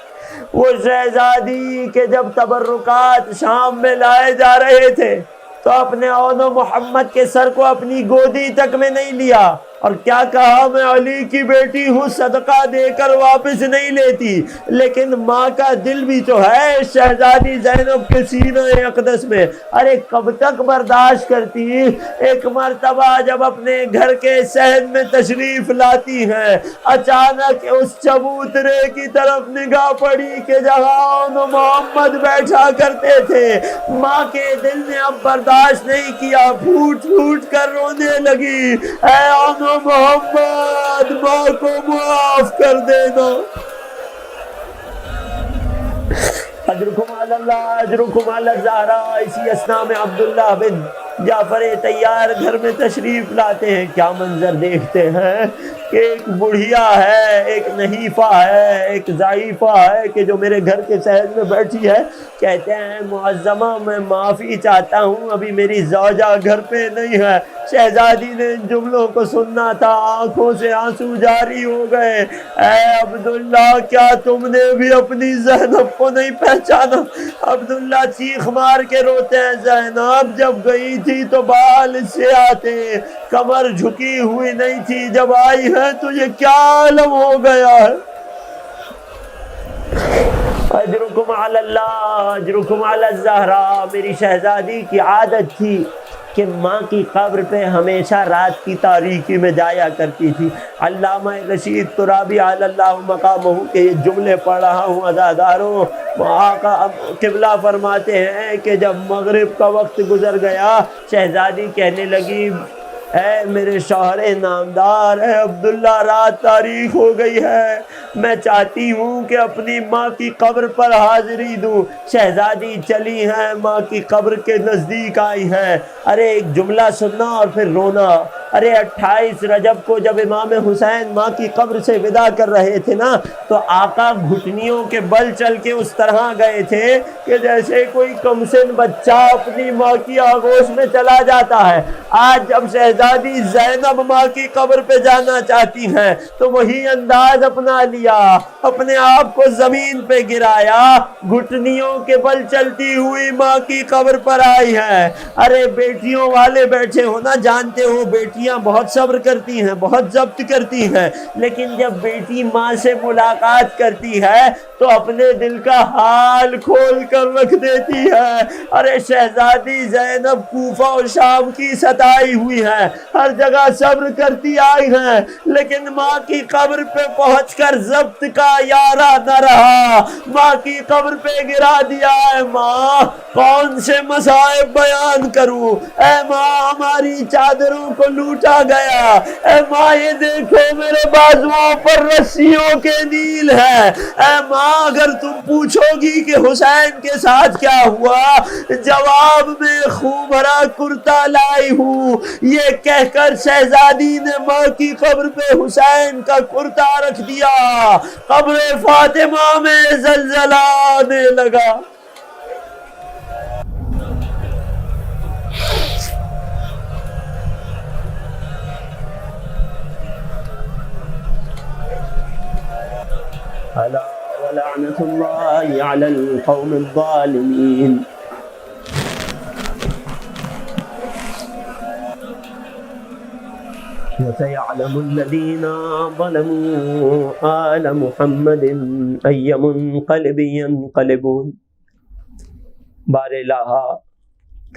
وہ شہزادی کہ جب تبرکات شام میں لائے جا رہے تھے تو اپنے اون و محمد کے سر کو اپنی گودی تک میں نہیں لیا، اور کیا کہا، میں علی کی بیٹی ہوں، صدقہ دے کر واپس نہیں لیتی، لیکن ماں کا دل بھی تو ہے شہزادی زینب کے سینہ اقدس میں، ارے کب تک برداشت کرتی۔ ایک مرتبہ جب اپنے گھر کے صحن میں تشریف لاتی ہیں، اچانک اس چبوترے کی طرف نگاہ پڑی کہ جہاں محمد بیٹھا کرتے تھے، ماں کے دل نے اب برداشت نہیں کیا، پھوٹ پھوٹ کر رونے لگی، اے محمد ماں کو معاف کر دینا۔ اجرکم علی اللہ اجرکم علی الزہرا۔ اسی اثناء میں عبداللہ بن جعفر طیار گھر میں تشریف لاتے ہیں، کیا منظر دیکھتے ہیں کہ ایک بڑھیا ہے، ایک نحیفہ ہے، ایک ضعیفہ ہے کہ جو میرے گھر کے صحن میں بیٹھی ہے، کہتے ہیں معظمہ میں معافی چاہتا ہوں، ابھی میری زوجہ گھر پہ نہیں ہے۔ شہزادی نے ان جملوں کو سننا تھا، آنکھوں سے آنسو جاری ہو گئے، اے عبداللہ کیا تم نے بھی اپنی زینب کو نہیں پہچانا؟ عبداللہ چیخ مار کے روتے ہیں، زینب جب گئی تھی تو بال سے آتے، کمر جھکی ہوئی نہیں تھی، جب آئی ہے تو یہ کیا عالم ہو گیا ہے۔ اجرکم علی اللہ اجرکم علی الزہرا۔ میری شہزادی کی عادت تھی کہ ماں کی قبر پہ ہمیشہ رات کی تاریکی میں جایا کرتی تھی۔ علامہ رشید ترابی علی اللہ مقامہ کے یہ جملے پڑھ رہا ہوں عزاداروں، آقا قبلہ فرماتے ہیں کہ جب مغرب کا وقت گزر گیا، شہزادی کہنے لگی، اے میرے شوہر نامدار، اے عبداللہ رات تاریک ہو گئی ہے، میں چاہتی ہوں کہ اپنی ماں کی قبر پر حاضری دوں۔ شہزادی چلی ہیں، ماں کی قبر کے نزدیک آئی ہیں، ارے ایک جملہ سننا اور پھر رونا۔ ارے 28 رجب کو جب امام حسین ماں کی قبر سے ودا کر رہے تھے نا، تو آقا گھٹنیوں کے بل چل کے اس طرح گئے تھے کہ جیسے کوئی کمسن بچہ اپنی ماں کی آغوش میں چلا جاتا ہے۔ آج جب شہزادی زینب ماں کی قبر پہ جانا چاہتی ہیں تو وہی انداز اپنا لیا، اپنے آپ کو زمین پہ گرایا، گھٹنیوں کے بل چلتی ہوئی ماں کی قبر پر آئی ہیں۔ ارے بیٹیوں والے بیٹھے ہو نا، جانتے ہو بیٹیاں بہت صبر کرتی ہیں، بہت ضبط کرتی ہیں، لیکن جب بیٹی ماں سے ملاقات کرتی ہے تو اپنے دل کا حال کھول کر رکھ دیتی ہے۔ ارے شہزادی زینب کوفہ اور شام کی ستائی ہوئی ہے، ہر جگہ صبر کرتی آئی ہیں، لیکن ماں کی قبر پہ پہنچ کر ضبط کا یارہ نہ رہا، ماں کی قبر پہ گرا دیا۔ اے ماں کون سے مصائب بیان کروں، اے ماں ہماری چادروں کو لوٹا گیا، اے ماں یہ دیکھو میرے بازوؤں پر رسیوں کے نیل ہے، اے ماں اگر تم پوچھو گی کہ حسین کے ساتھ کیا ہوا، جواب میں خون بھرا کرتا لائی ہوں، یہ کہہ کر شہزادی نے ماں کی قبر پہ حسین کا کرتا رکھ دیا۔ قبر فاطمہ میں زلزلہ آنے لگا۔ الا ولعنۃ اللہ علی القوم الظالمین۔ وسيعلم الذين ظلموا آل محمد أي منقلب ينقلبون۔ بار الہا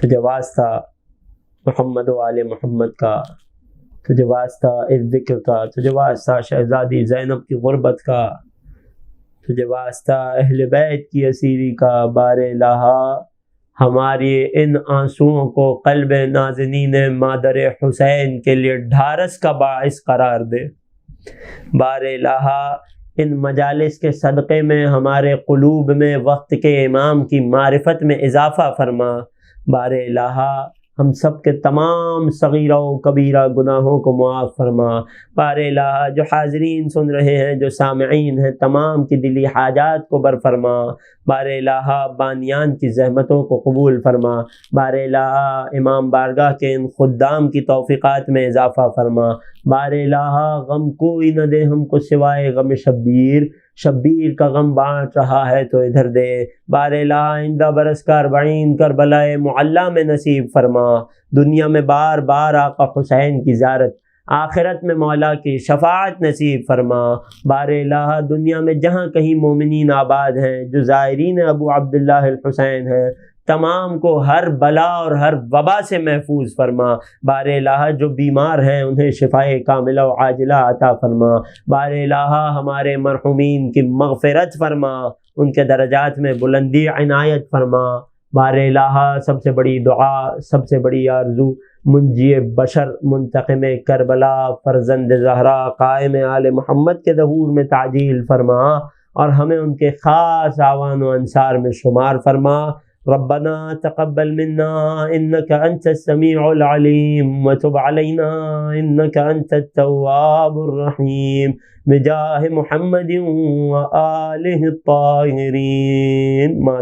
تجھے واسطہ محمد و آل محمد کا، تجھے واسطہ اس ذکر کا، تجھے واسطہ شہزادی زینب کی غربت کا، تجھے واسطہ اہل بیت کی اسیری کا۔ بار الہا ہماری ان آنسوؤں کو قلب نازنین مادر حسین کے لیے ڈھارس کا باعث قرار دے۔ بار الہا ان مجالس کے صدقے میں ہمارے قلوب میں وقت کے امام کی معرفت میں اضافہ فرما۔ بار الہا ہم سب کے تمام صغیرہ و کبیرہ گناہوں کو معاف فرما۔ بار الہ جو حاضرین سن رہے ہیں، جو سامعین ہیں، تمام کی دلی حاجات کو بر فرما۔ بار الہ بانیان کی زحمتوں کو قبول فرما۔ بار الہ امام بارگاہ کے ان خدام کی توفیقات میں اضافہ فرما۔ بار الہ غم کوئی نہ دے ہم کو سوائے غم شبیر، شبیر کا غم بانٹ رہا ہے تو ادھر دے۔ بار الہ آئندہ برس کا 40 کربلا معلیٰ میں نصیب فرما۔ دنیا میں بار بار آقا حسین کی زیارت، آخرت میں مولا کی شفاعت نصیب فرما۔ بار الہ دنیا میں جہاں کہیں مومنین آباد ہیں، جو زائرین ابو عبداللہ الحسین ہیں، تمام کو ہر بلا اور ہر وبا سے محفوظ فرما۔ بار الہ جو بیمار ہیں انہیں شفائے کاملہ و عاجلہ عطا فرما۔ بار الہ ہمارے مرحومین کی مغفرت فرما، ان کے درجات میں بلندی عنایت فرما۔ بار الہ سب سے بڑی دعا، سب سے بڑی آرزو، منجی بشر، منتقم کربلا، فرزند زہرا، قائم آل محمد کے ظہور میں تعجیل فرما، اور ہمیں ان کے خاص اعوان و انصار میں شمار فرما۔ ربنا تقبل منا انك انت السميع العليم وتب علينا انك انت التواب الرحيم بجاه محمد وآله الطاهرين. ما